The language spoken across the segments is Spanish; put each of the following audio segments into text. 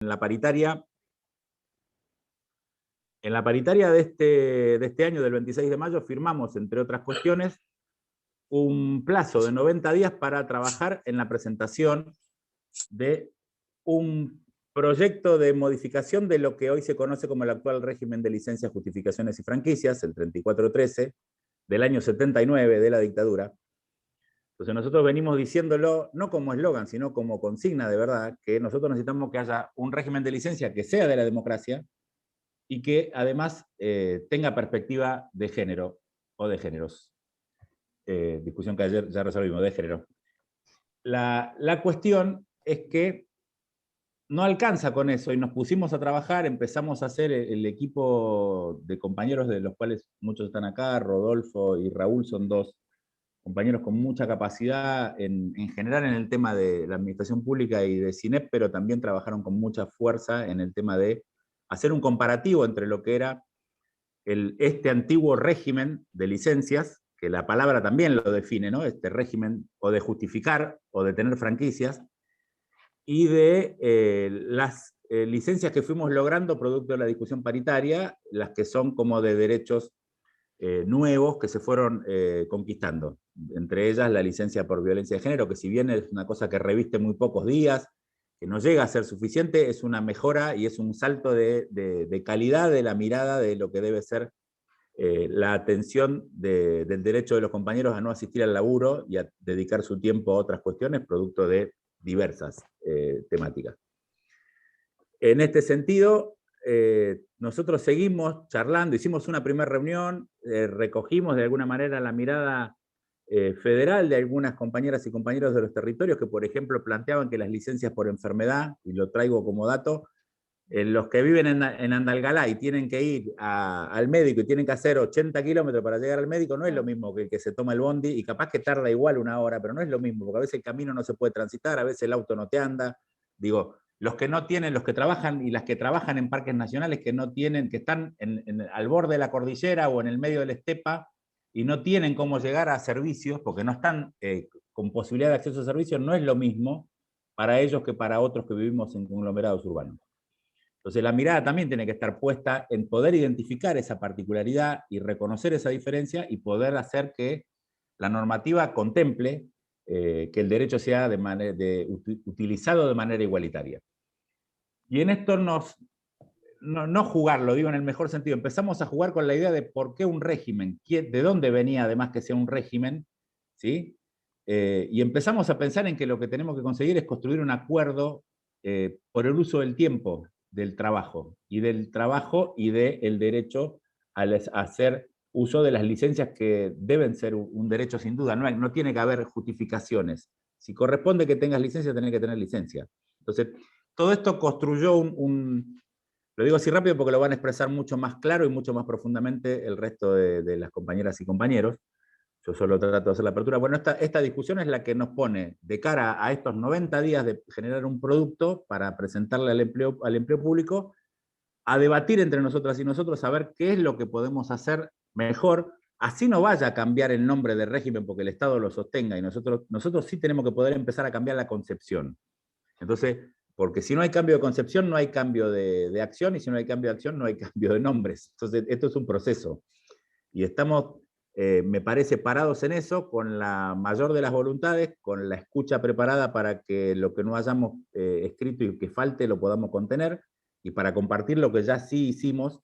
En la paritaria de este año, del 26 de mayo, firmamos, entre otras cuestiones, un plazo de 90 días para trabajar en la presentación de un proyecto de modificación de lo que hoy se conoce como el actual régimen de licencias, justificaciones y franquicias, el 3413, del año 79 de la dictadura. Entonces nosotros venimos diciéndolo, no como eslogan, sino como consigna de verdad, que nosotros necesitamos que haya un régimen de licencia que sea de la democracia y que además tenga perspectiva de género o de géneros. Discusión que ayer ya resolvimos, de género. La cuestión es que no alcanza con eso y nos pusimos a trabajar, empezamos a hacer el equipo de compañeros, de los cuales muchos están acá, Rodolfo y Raúl son dos compañeros con mucha capacidad en general en el tema de la administración pública y de CINEP, pero también trabajaron con mucha fuerza en el tema de hacer un comparativo entre lo que era este antiguo régimen de licencias, que la palabra también lo define, ¿no? Este régimen o de justificar o de tener franquicias, y de las licencias que fuimos logrando producto de la discusión paritaria, las que son como de derechos nuevos que se fueron conquistando. Entre ellas la licencia por violencia de género, que si bien es una cosa que reviste muy pocos días, que no llega a ser suficiente, es una mejora y es un salto de calidad de la mirada de lo que debe ser la atención del derecho de los compañeros a no asistir al laburo y a dedicar su tiempo a otras cuestiones, producto de diversas temáticas. En este sentido, nosotros seguimos charlando, hicimos una primera reunión, recogimos de alguna manera la mirada federal de algunas compañeras y compañeros de los territorios que, por ejemplo, planteaban que las licencias por enfermedad, y lo traigo como dato, los que viven en Andalgalá y tienen que ir al médico y tienen que hacer 80 kilómetros para llegar al médico, no es lo mismo que el que se toma el bondi, y capaz que tarda igual una hora, pero no es lo mismo, porque a veces el camino no se puede transitar, a veces el auto no te anda. Digo, los que no tienen, los que trabajan y las que trabajan en parques nacionales que no tienen, que están al borde de la cordillera o en el medio de la estepa y no tienen cómo llegar a servicios, porque no están con posibilidad de acceso a servicios, no es lo mismo para ellos que para otros que vivimos en conglomerados urbanos. Entonces la mirada también tiene que estar puesta en poder identificar esa particularidad y reconocer esa diferencia y poder hacer que la normativa contemple que el derecho sea utilizado de manera igualitaria. Y en esto no jugar, lo digo en el mejor sentido, empezamos a jugar con la idea de por qué un régimen, de dónde venía además que sea un régimen, ¿sí? Y empezamos a pensar en que lo que tenemos que conseguir es construir un acuerdo por el uso del tiempo del trabajo y del derecho a hacer uso de las licencias que deben ser un derecho sin duda, no tiene que haber justificaciones. Si corresponde que tengas licencia, tenés que tener licencia. Entonces, todo esto construyó lo digo así rápido porque lo van a expresar mucho más claro y mucho más profundamente el resto de las compañeras y compañeros. Yo solo trato de hacer la apertura. Bueno, esta discusión es la que nos pone de cara a estos 90 días de generar un producto para presentarle al empleo público, a debatir entre nosotras y nosotros, a ver qué es lo que podemos hacer mejor, así no vaya a cambiar el nombre de régimen porque el Estado lo sostenga, y nosotros sí tenemos que poder empezar a cambiar la concepción. Entonces, porque si no hay cambio de concepción, no hay cambio de acción, y si no hay cambio de acción, no hay cambio de nombres. Entonces, esto es un proceso. Y estamos, me parece, parados en eso, con la mayor de las voluntades, con la escucha preparada para que lo que no hayamos escrito y que falte lo podamos contener, y para compartir lo que ya sí hicimos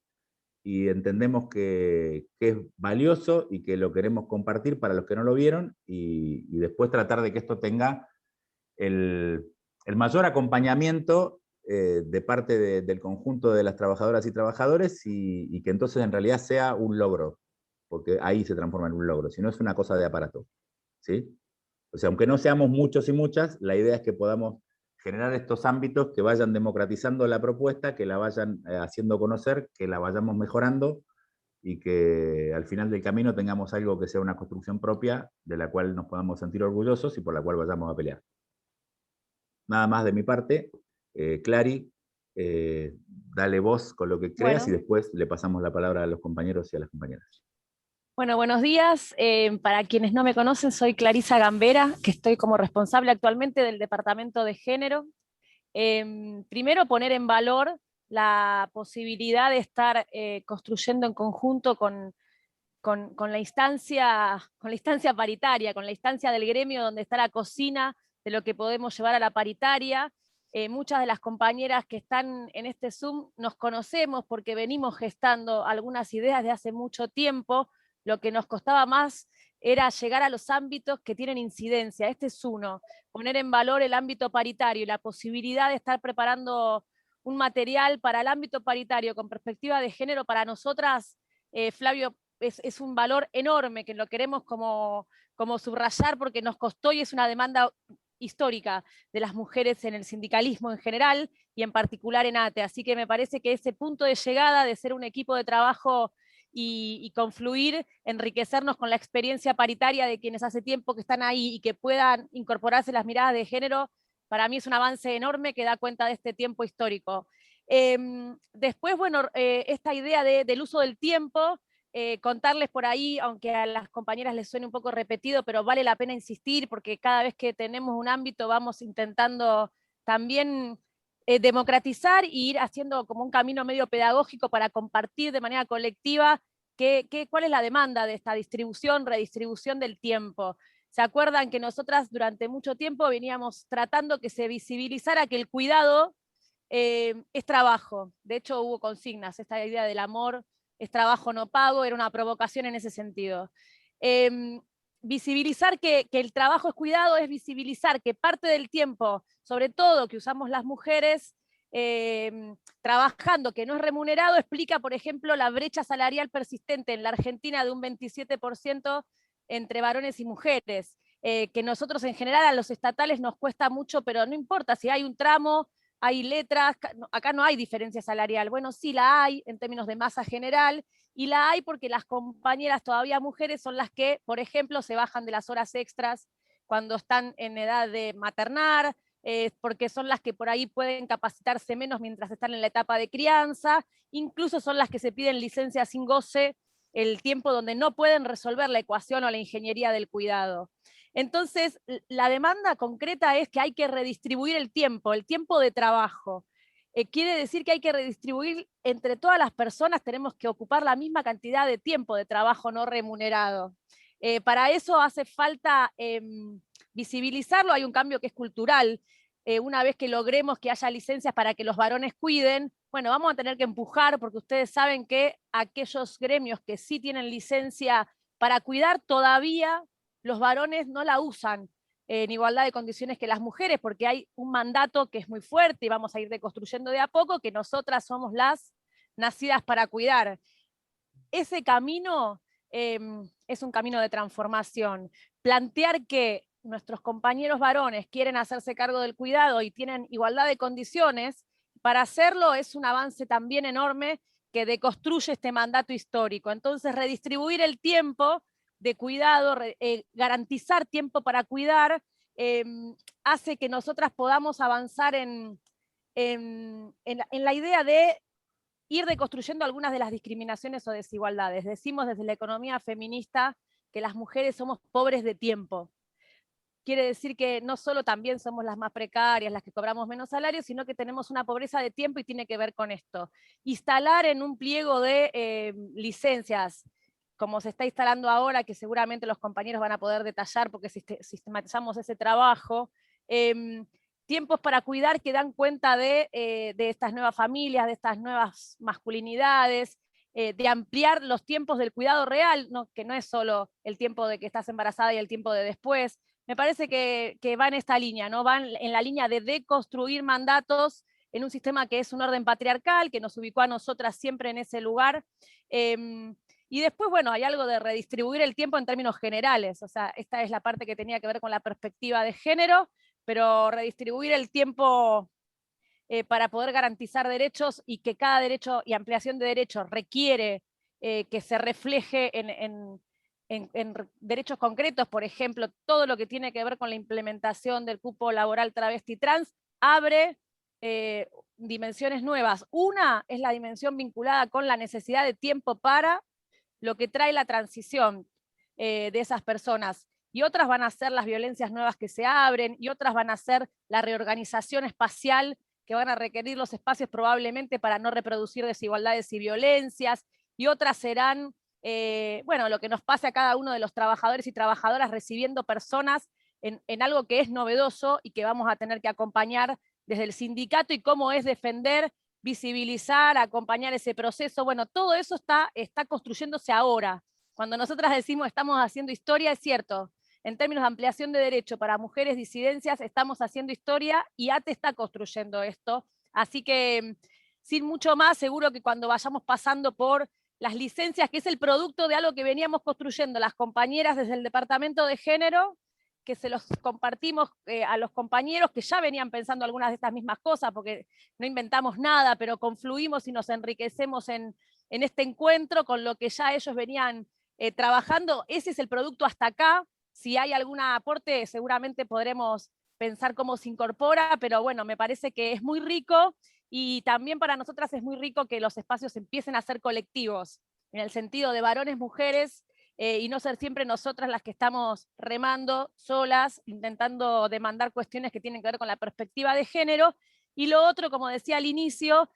y entendemos que es valioso y que lo queremos compartir para los que no lo vieron, y después tratar de que esto tenga el, el mayor acompañamiento de parte del conjunto de las trabajadoras y trabajadores, y que entonces en realidad sea un logro, porque ahí se transforma en un logro, si no es una cosa de aparato, ¿sí? O sea, aunque no seamos muchos y muchas, la idea es que podamos generar estos ámbitos que vayan democratizando la propuesta, que la vayan haciendo conocer, que la vayamos mejorando, y que al final del camino tengamos algo que sea una construcción propia de la cual nos podamos sentir orgullosos y por la cual vayamos a pelear. Nada más de mi parte. Clary, dale voz con lo que creas y Bueno, después le pasamos la palabra a los compañeros y a las compañeras. bueno, buenos días. Para quienes no me conocen, soy Clarisa Gambera, que estoy como responsable actualmente del Departamento de Género. Primero, poner en valor la posibilidad de estar construyendo en conjunto con la instancia paritaria, con la instancia del gremio donde está la cocina de lo que podemos llevar a la paritaria. Muchas de las compañeras que están en este Zoom nos conocemos porque venimos gestando algunas ideas de hace mucho tiempo. Lo que nos costaba más era llegar a los ámbitos que tienen incidencia. Este es uno, poner en valor el ámbito paritario y la posibilidad de estar preparando un material para el ámbito paritario con perspectiva de género. Para nosotras, Flavio, es un valor enorme que lo queremos como subrayar porque nos costó y es una demanda histórica de las mujeres en el sindicalismo en general y en particular en ATE. Así que me parece que ese punto de llegada de ser un equipo de trabajo y confluir, enriquecernos con la experiencia paritaria de quienes hace tiempo que están ahí y que puedan incorporarse las miradas de género, para mí es un avance enorme que da cuenta de este tiempo histórico. Después, bueno, esta idea del uso del tiempo, contarles por ahí, aunque a las compañeras les suene un poco repetido, pero vale la pena insistir porque cada vez que tenemos un ámbito vamos intentando también democratizar y ir haciendo como un camino medio pedagógico para compartir de manera colectiva cuál es la demanda de esta distribución, redistribución del tiempo. ¿Se acuerdan que nosotras durante mucho tiempo veníamos tratando que se visibilizara que el cuidado es trabajo? De hecho hubo consignas, esta idea del amor es trabajo no pago, era una provocación en ese sentido. Visibilizar que el trabajo es cuidado es visibilizar que parte del tiempo, sobre todo que usamos las mujeres, trabajando que no es remunerado, explica, por ejemplo, la brecha salarial persistente en la Argentina de un 27% entre varones y mujeres, que nosotros en general a los estatales nos cuesta mucho, pero no importa, si hay un tramo, hay letras, acá no hay diferencia salarial. Bueno, sí la hay en términos de masa general, y la hay porque las compañeras todavía mujeres son las que, por ejemplo, se bajan de las horas extras cuando están en edad de maternar, porque son las que por ahí pueden capacitarse menos mientras están en la etapa de crianza, incluso son las que se piden licencia sin goce, el tiempo donde no pueden resolver la ecuación o la ingeniería del cuidado. Entonces, la demanda concreta es que hay que redistribuir el tiempo de trabajo. Quiere decir que hay que redistribuir entre todas las personas, tenemos que ocupar la misma cantidad de tiempo de trabajo no remunerado. Para eso hace falta visibilizarlo, hay un cambio que es cultural. Una vez que logremos que haya licencias para que los varones cuiden, bueno, vamos a tener que empujar, porque ustedes saben que aquellos gremios que sí tienen licencia para cuidar todavía los varones no la usan en igualdad de condiciones que las mujeres, porque hay un mandato que es muy fuerte y vamos a ir deconstruyendo de a poco, que nosotras somos las nacidas para cuidar. Ese camino es un camino de transformación. Plantear que nuestros compañeros varones quieren hacerse cargo del cuidado y tienen igualdad de condiciones, para hacerlo es un avance también enorme que deconstruye este mandato histórico. Entonces, redistribuir el tiempo de cuidado, garantizar tiempo para cuidar, hace que nosotras podamos avanzar en la idea de ir deconstruyendo algunas de las discriminaciones o desigualdades. Decimos desde la economía feminista que las mujeres somos pobres de tiempo. Quiere decir que no solo también somos las más precarias, las que cobramos menos salarios, sino que tenemos una pobreza de tiempo y tiene que ver con esto. Instalar en un pliego de licencias, como se está instalando ahora, que seguramente los compañeros van a poder detallar porque sistematizamos ese trabajo, tiempos para cuidar que dan cuenta de estas nuevas familias, de estas nuevas masculinidades, de ampliar los tiempos del cuidado real, ¿no? Que no es solo el tiempo de que estás embarazada y el tiempo de después. Me parece que va en esta línea, ¿no? Va en la línea de deconstruir mandatos en un sistema que es un orden patriarcal, que nos ubicó a nosotras siempre en ese lugar. Y después, bueno, hay algo de redistribuir el tiempo en términos generales. O sea, esta es la parte que tenía que ver con la perspectiva de género, pero redistribuir el tiempo para poder garantizar derechos y que cada derecho y ampliación de derechos requiere que se refleje en derechos concretos. Por ejemplo, todo lo que tiene que ver con la implementación del cupo laboral travesti trans abre dimensiones nuevas. Una es la dimensión vinculada con la necesidad de tiempo para lo que trae la transición de esas personas. y otras van a ser las violencias nuevas que se abren, y otras van a ser la reorganización espacial que van a requerir los espacios probablemente para no reproducir desigualdades y violencias, y otras serán, bueno, lo que nos pase a cada uno de los trabajadores y trabajadoras recibiendo personas en algo que es novedoso y que vamos a tener que acompañar desde el sindicato, y cómo es defender, visibilizar, acompañar ese proceso. Bueno, todo eso está construyéndose ahora. Cuando nosotras decimos estamos haciendo historia, es cierto. En términos de ampliación de derecho para mujeres disidencias, estamos haciendo historia y ATE está construyendo esto. Así que, sin mucho más, seguro que cuando vayamos pasando por las licencias, que es el producto de algo que veníamos construyendo las compañeras desde el Departamento de Género, que se los compartimos a los compañeros que ya venían pensando algunas de estas mismas cosas, porque no inventamos nada, pero confluimos y nos enriquecemos en este encuentro con lo que ya ellos venían trabajando. Ese es el producto hasta acá. Si hay algún aporte, seguramente podremos pensar cómo se incorpora, pero bueno, me parece que es muy rico, y también para nosotras es muy rico que los espacios empiecen a ser colectivos, en el sentido de varones, mujeres, y no ser siempre nosotras las que estamos remando solas, intentando demandar cuestiones que tienen que ver con la perspectiva de género. Y lo otro, como decía al inicio,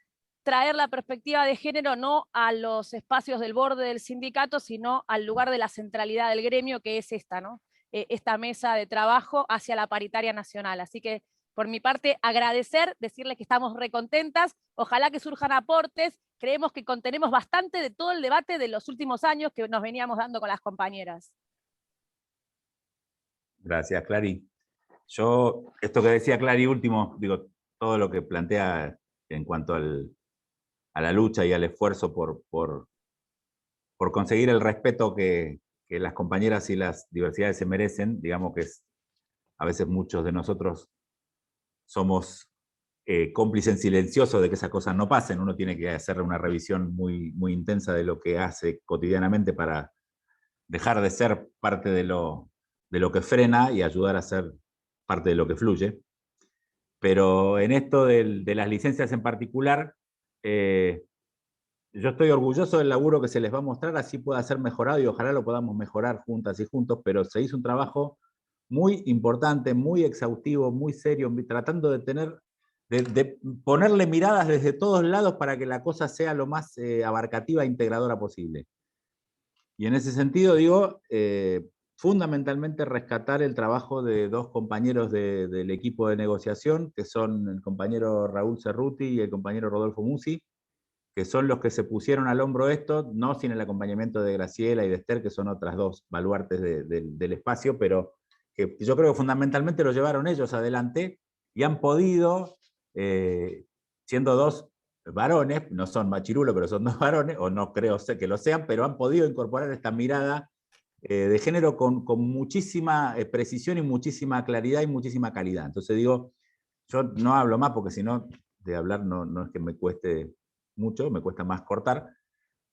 traer la perspectiva de género no a los espacios del borde del sindicato, sino al lugar de la centralidad del gremio, que es esta, ¿no? Esta mesa de trabajo hacia la paritaria nacional. Así que, por mi parte, agradecer, decirles que estamos recontentas, ojalá que surjan aportes. Creemos que contenemos bastante de todo el debate de los últimos años que nos veníamos dando con las compañeras. Gracias, Clary. Yo, esto que decía Clary último, digo, todo lo que plantea en cuanto a la lucha y al esfuerzo por conseguir el respeto que las compañeras y las diversidades se merecen, digamos que a veces muchos de nosotros somos cómplices silenciosos de que esas cosas no pasen. Uno tiene que hacer una revisión muy, muy intensa de lo que hace cotidianamente para dejar de ser parte de lo que frena y ayudar a ser parte de lo que fluye. Pero en esto de las licencias en particular, yo estoy orgulloso del laburo que se les va a mostrar, así pueda ser mejorado y ojalá lo podamos mejorar juntas y juntos, pero se hizo un trabajo muy importante, muy exhaustivo, muy serio, tratando de ponerle miradas desde todos lados para que la cosa sea lo más abarcativa e integradora posible. Y en ese sentido, digo, fundamentalmente rescatar el trabajo de dos compañeros del equipo de negociación, que son el compañero Raúl Cerruti y el compañero Rodolfo Musi, que son los que se pusieron al hombro esto, no sin el acompañamiento de Graciela y de Esther, que son otras dos baluartes del espacio, pero que yo creo que fundamentalmente lo llevaron ellos adelante y han podido, siendo dos varones, no son machirulos, pero son dos varones, o no creo que lo sean, pero han podido incorporar esta mirada de género con muchísima precisión y muchísima claridad y muchísima calidad. Entonces digo, yo no hablo más porque si no, de hablar no es que me cueste mucho, me cuesta más cortar,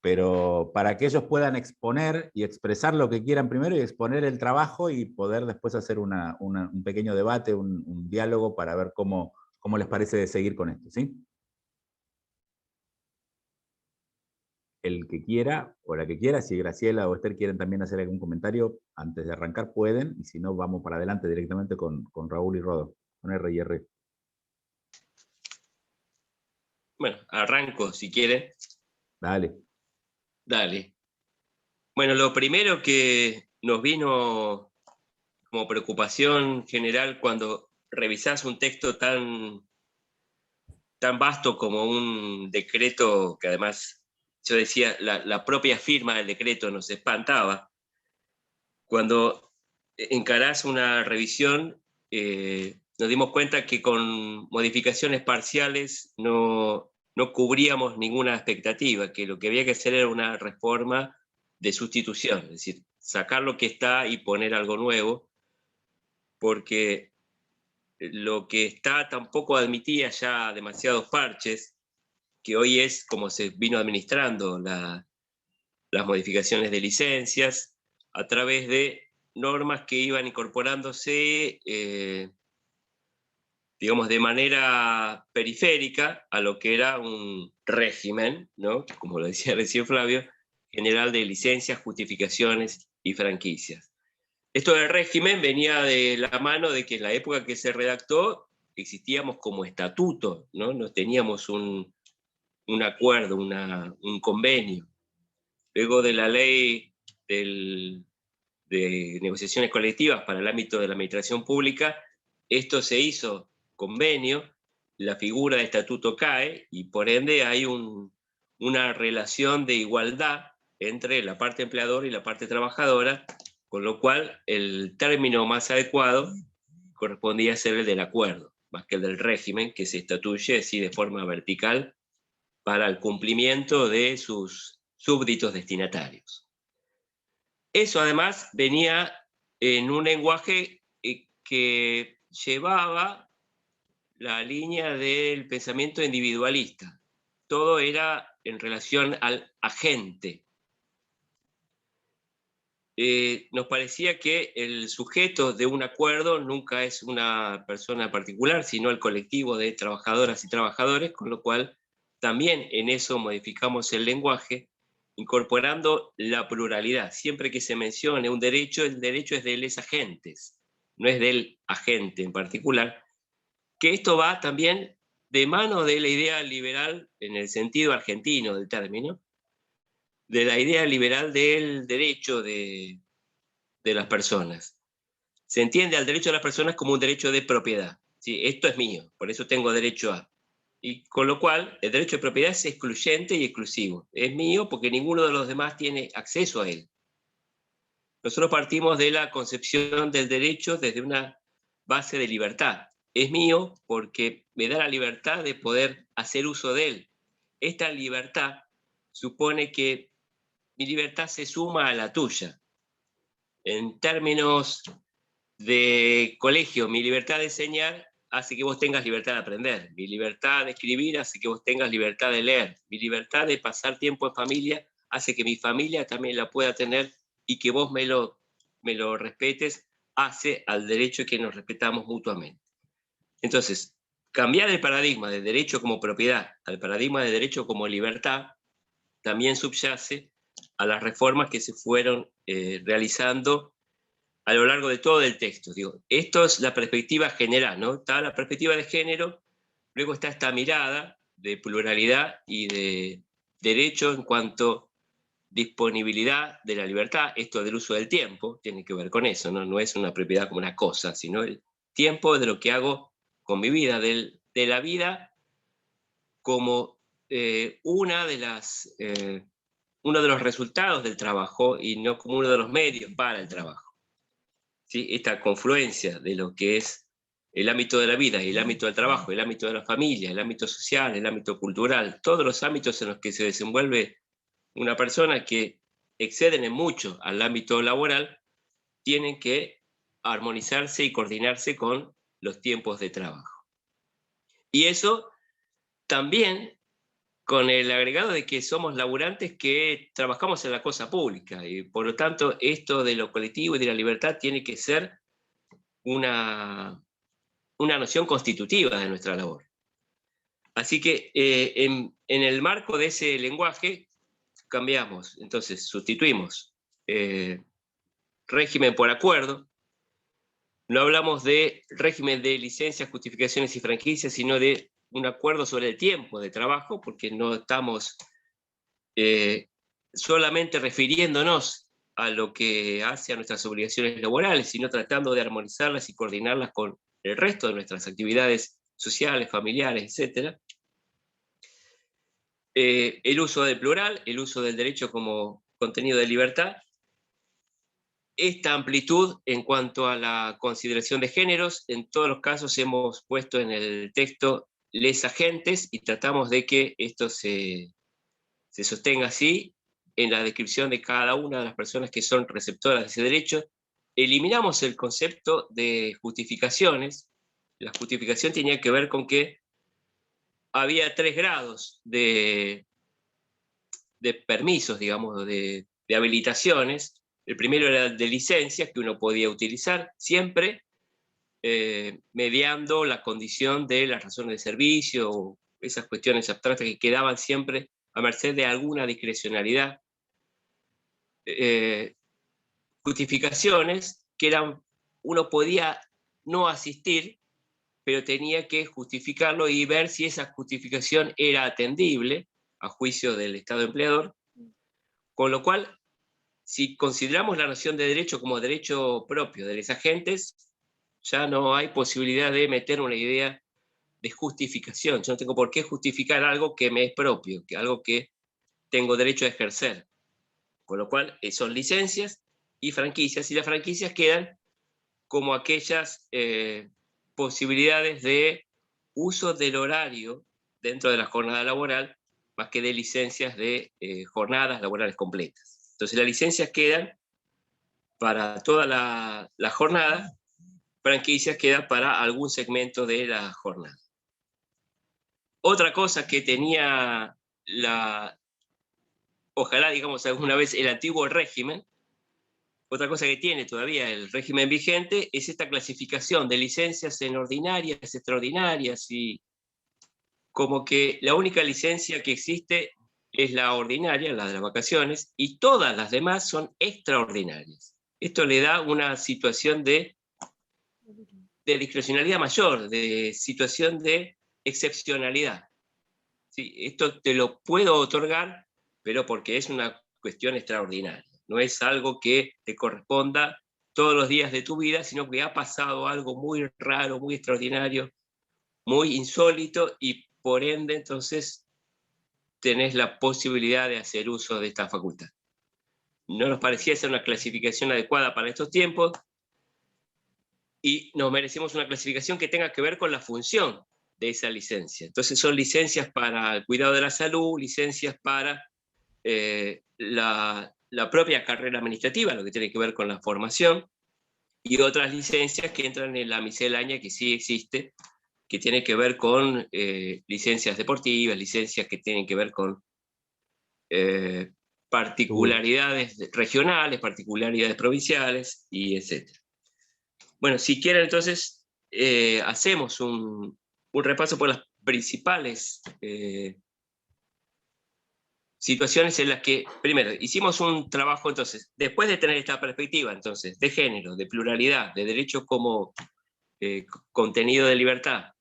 pero para que ellos puedan exponer y expresar lo que quieran primero y exponer el trabajo y poder después hacer un pequeño debate, un diálogo para ver cómo les parece seguir con esto, ¿sí? El que quiera o la que quiera, si Graciela o Esther quieren también hacer algún comentario antes de arrancar, pueden, y si no, vamos para adelante directamente con Raúl y Rodo, con R y R. Bueno, arranco si quieren. Dale. Dale. Bueno, lo primero que nos vino como preocupación general cuando revisás un texto tan vasto como un decreto, que además yo decía, la propia firma del decreto nos espantaba. Cuando encarás una revisión, nos dimos cuenta que con modificaciones parciales no cubríamos ninguna expectativa, que lo que había que hacer era una reforma de sustitución, es decir, sacar lo que está y poner algo nuevo, porque lo que está tampoco admitía ya demasiados parches, que hoy es como se vino administrando las modificaciones de licencias a través de normas que iban incorporándose digamos, de manera periférica a lo que era un régimen, ¿no? Como lo decía recién Flavio, general de licencias, justificaciones y franquicias. Esto del régimen venía de la mano de que en la época que se redactó existíamos como estatuto, ¿no? No teníamos un acuerdo, un convenio. Luego de la ley de negociaciones colectivas para el ámbito de la administración pública, esto se hizo convenio, la figura de estatuto cae y por ende hay una relación de igualdad entre la parte empleadora y la parte trabajadora, con lo cual el término más adecuado correspondía ser el del acuerdo, más que el del régimen, que se estatuye así de forma vertical para el cumplimiento de sus súbditos destinatarios. Eso además venía en un lenguaje que llevaba la línea del pensamiento individualista. Todo era en relación al agente. Nos parecía que el sujeto de un acuerdo nunca es una persona particular, sino el colectivo de trabajadoras y trabajadores, con lo cual también en eso modificamos el lenguaje, incorporando la pluralidad. Siempre que se mencione un derecho, el derecho es de los agentes, no es del agente en particular, que esto va también de mano de la idea liberal en el sentido argentino del término, de la idea liberal del derecho de las personas. Se entiende al derecho de las personas como un derecho de propiedad. ¿Sí? Esto es mío, por eso tengo derecho a. Y con lo cual, el derecho de propiedad es excluyente y exclusivo. Es mío porque ninguno de los demás tiene acceso a él. Nosotros partimos de la concepción del derecho desde una base de libertad. Es mío porque me da la libertad de poder hacer uso de él. Esta libertad supone que mi libertad se suma a la tuya. En términos de colegio, mi libertad de enseñar hace que vos tengas libertad de aprender. Mi libertad de escribir hace que vos tengas libertad de leer. Mi libertad de pasar tiempo en familia hace que mi familia también la pueda tener y que vos me lo respetes, hace al derecho que nos respetamos mutuamente. Entonces, cambiar el paradigma de derecho como propiedad al paradigma de derecho como libertad también subyace a las reformas que se fueron realizando a lo largo de todo el texto. Digo, esto es la perspectiva general, ¿no? Está la perspectiva de género, luego está esta mirada de pluralidad y de derecho en cuanto disponibilidad de la libertad. Esto del uso del tiempo tiene que ver con eso, ¿no? No es una propiedad como una cosa, sino el tiempo de lo que hago con mi vida, de la vida como uno de los resultados del trabajo y no como uno de los medios para el trabajo. ¿Sí? Esta confluencia de lo que es el ámbito de la vida y el ámbito del trabajo, el ámbito de la familia, el ámbito social, el ámbito cultural, todos los ámbitos en los que se desenvuelve una persona que exceden en mucho al ámbito laboral, tienen que armonizarse y coordinarse con los tiempos de trabajo. Y eso también con el agregado de que somos laburantes que trabajamos en la cosa pública y por lo tanto esto de lo colectivo y de la libertad tiene que ser una noción constitutiva de nuestra labor. Así que en el marco de ese lenguaje cambiamos, entonces sustituimos régimen por acuerdo, no hablamos de régimen de licencias, justificaciones y franquicias, sino de un acuerdo sobre el tiempo de trabajo, porque no estamos solamente refiriéndonos a lo que hace a nuestras obligaciones laborales, sino tratando de armonizarlas y coordinarlas con el resto de nuestras actividades sociales, familiares, etc. El uso del plural, el uso del derecho como contenido de libertad, esta amplitud en cuanto a la consideración de géneros. En todos los casos hemos puesto en el texto les agentes y tratamos de que esto se sostenga así en la descripción de cada una de las personas que son receptoras de ese derecho. Eliminamos el concepto de justificaciones. La justificación tenía que ver con que había 3 grados de permisos, digamos, de habilitaciones. El primero era el de licencias que uno podía utilizar siempre mediando la condición de las razones de servicio o esas cuestiones abstractas que quedaban siempre a merced de alguna discrecionalidad. Justificaciones que uno podía no asistir, pero tenía que justificarlo y ver si esa justificación era atendible a juicio del Estado empleador, con lo cual, si consideramos la noción de derecho como derecho propio de los agentes, ya no hay posibilidad de meter una idea de justificación. Yo no tengo por qué justificar algo que me es propio, algo que tengo derecho a ejercer. Con lo cual son licencias y franquicias, y las franquicias quedan como aquellas posibilidades de uso del horario dentro de la jornada laboral, más que de licencias de jornadas laborales completas. Entonces las licencias quedan para toda la jornada, franquicias quedan para algún segmento de la jornada. Otra cosa que tenía ojalá, digamos, alguna vez el antiguo régimen, otra cosa que tiene todavía el régimen vigente es esta clasificación de licencias en ordinarias, extraordinarias, y como que la única licencia que existe es la ordinaria, la de las vacaciones, y todas las demás son extraordinarias. Esto le da una situación de discrecionalidad mayor, de situación de excepcionalidad. Sí, esto te lo puedo otorgar, pero porque es una cuestión extraordinaria. No es algo que te corresponda todos los días de tu vida, sino que ha pasado algo muy raro, muy extraordinario, muy insólito, y por ende entonces tenés la posibilidad de hacer uso de esta facultad. No nos parecía ser una clasificación adecuada para estos tiempos, y nos merecemos una clasificación que tenga que ver con la función de esa licencia. Entonces son licencias para el cuidado de la salud, licencias para la propia carrera administrativa, lo que tiene que ver con la formación, y otras licencias que entran en la miscelánea que sí existe, que tiene que ver con licencias deportivas, licencias que tienen que ver con particularidades regionales, particularidades provinciales, y etc. Bueno, si quieren entonces hacemos un repaso por las principales situaciones en las que, primero, hicimos un trabajo, entonces, después de tener esta perspectiva, entonces, de género, de pluralidad, de derecho como contenido de libertad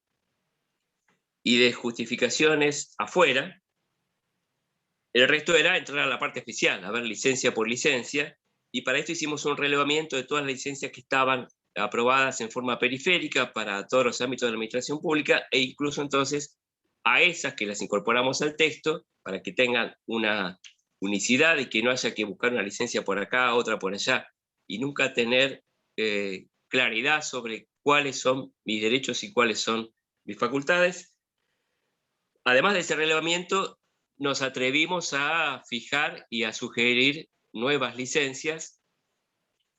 y de justificaciones afuera, el resto era entrar a la parte especial, a ver licencia por licencia, y para esto hicimos un relevamiento de todas las licencias que estaban aprobadas en forma periférica para todos los ámbitos de la administración pública, e incluso entonces a esas que las incorporamos al texto para que tengan una unicidad y que no haya que buscar una licencia por acá, otra por allá, y nunca tener claridad sobre cuáles son mis derechos y cuáles son mis facultades. Además de ese relevamiento, nos atrevimos a fijar y a sugerir nuevas licencias,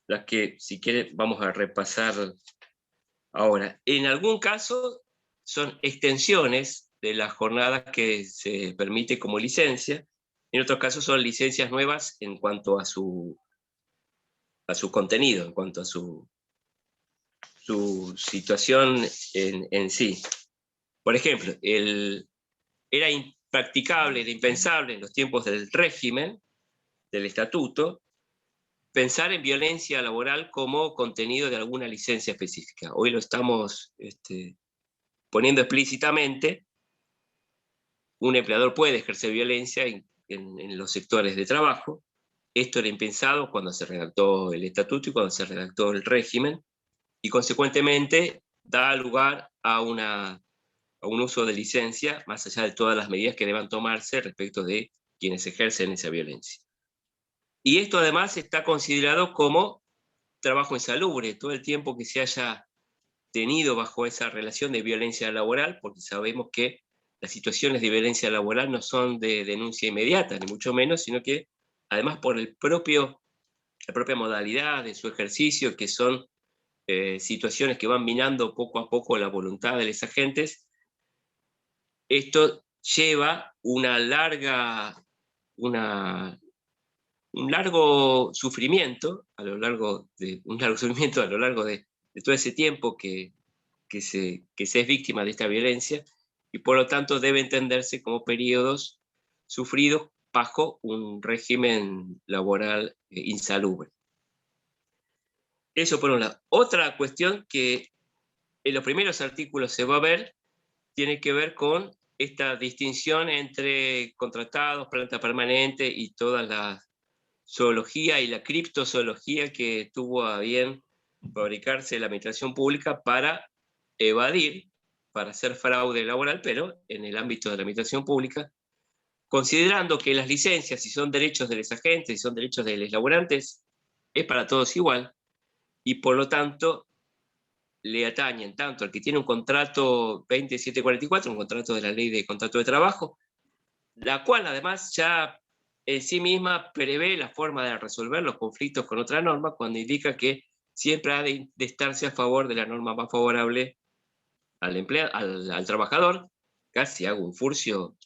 las que, si quieren, vamos a repasar ahora. En algún caso son extensiones de las jornadas que se permite como licencia, en otros casos son licencias nuevas en cuanto a su contenido, en cuanto a su situación en sí. Por ejemplo, era impracticable, era impensable en los tiempos del régimen, del estatuto, pensar en violencia laboral como contenido de alguna licencia específica. Hoy lo estamos poniendo explícitamente. Un empleador puede ejercer violencia en los sectores de trabajo. Esto era impensado cuando se redactó el estatuto y cuando se redactó el régimen, y consecuentemente da lugar a un uso de licencia, más allá de todas las medidas que deban tomarse respecto de quienes ejercen esa violencia. Y esto además está considerado como trabajo insalubre, todo el tiempo que se haya tenido bajo esa relación de violencia laboral, porque sabemos que las situaciones de violencia laboral no son de denuncia inmediata, ni mucho menos, sino que además por la propia modalidad de su ejercicio, que son situaciones que van minando poco a poco la voluntad de los agentes, esto lleva un largo sufrimiento a lo largo de todo ese tiempo que se es víctima de esta violencia, y por lo tanto debe entenderse como periodos sufridos bajo un régimen laboral insalubre. Eso por un lado. Otra cuestión que en los primeros artículos se va a ver, tiene que ver con esta distinción entre contratados, planta permanente y toda la zoología y la criptozoología que tuvo a bien fabricarse la administración pública para evadir, para hacer fraude laboral, pero en el ámbito de la administración pública, considerando que las licencias, si son derechos de los agentes, si son derechos de los laburantes, es para todos igual, y por lo tanto le atañen tanto al que tiene un contrato 2744, un contrato de la ley de contrato de trabajo, la cual además ya en sí misma prevé la forma de resolver los conflictos con otra norma cuando indica que siempre ha de estarse a favor de la norma más favorable al trabajador. Casi hago un furcio,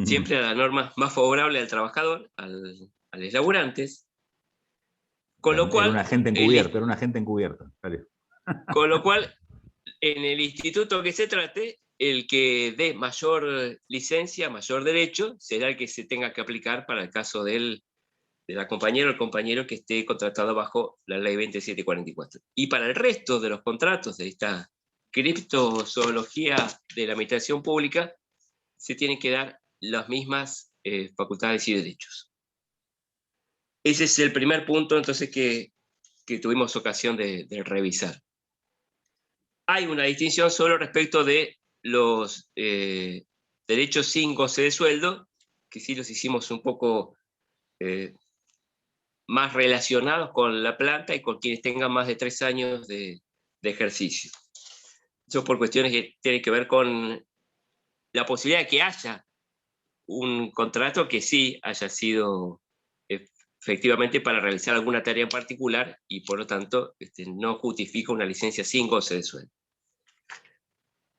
siempre a la norma más favorable al trabajador, a los laburantes. Con lo cual, era un agente encubierto, era un agente encubierto. Vale. Con lo cual, en el instituto que se trate, el que dé mayor licencia, mayor derecho, será el que se tenga que aplicar para el caso de la compañera o el compañero que esté contratado bajo la ley 2744. Y para el resto de los contratos de esta criptozoología de la administración pública, se tienen que dar las mismas facultades y derechos. Ese es el primer punto, entonces, que tuvimos ocasión de revisar. Hay una distinción solo respecto de los derechos sin goce de sueldo, que sí los hicimos un poco más relacionados con la planta y con quienes tengan más de 3 años de ejercicio. Eso por cuestiones que tienen que ver con la posibilidad de que haya un contrato que sí haya sido efectivamente para realizar alguna tarea en particular y por lo tanto no justifica una licencia sin goce de sueldo.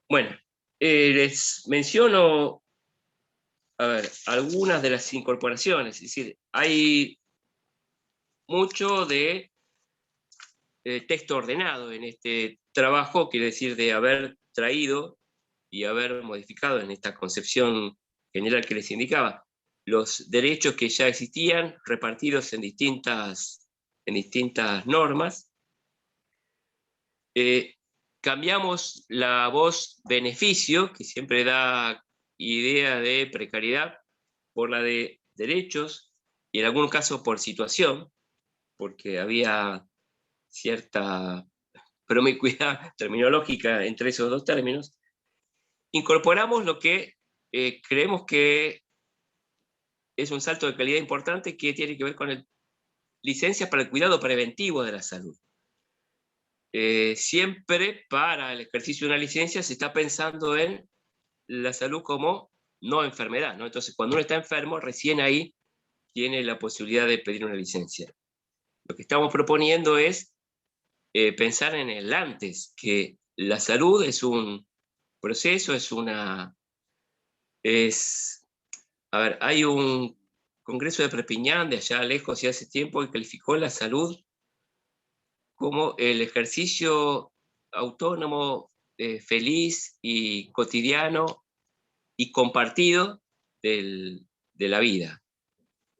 Bueno, les menciono algunas de las incorporaciones, es decir, hay mucho de texto ordenado en este trabajo, quiere decir de haber traído y haber modificado en esta concepción general que les indicaba, los derechos que ya existían repartidos en distintas normas. Cambiamos la voz beneficio, que siempre da idea de precariedad, por la de derechos, y en algún caso por situación, porque había cierta promiscuidad terminológica entre esos dos términos. Incorporamos lo que creemos que es un salto de calidad importante, que tiene que ver con licencias para el cuidado preventivo de la salud. Siempre para el ejercicio de una licencia se está pensando en la salud como no enfermedad, ¿no? Entonces, cuando uno está enfermo, recién ahí tiene la posibilidad de pedir una licencia. Lo que estamos proponiendo es pensar en el antes, que la salud es un proceso, hay un congreso de Perpiñán, de allá lejos y hace tiempo, que calificó la salud como el ejercicio autónomo, feliz y cotidiano y compartido de la vida.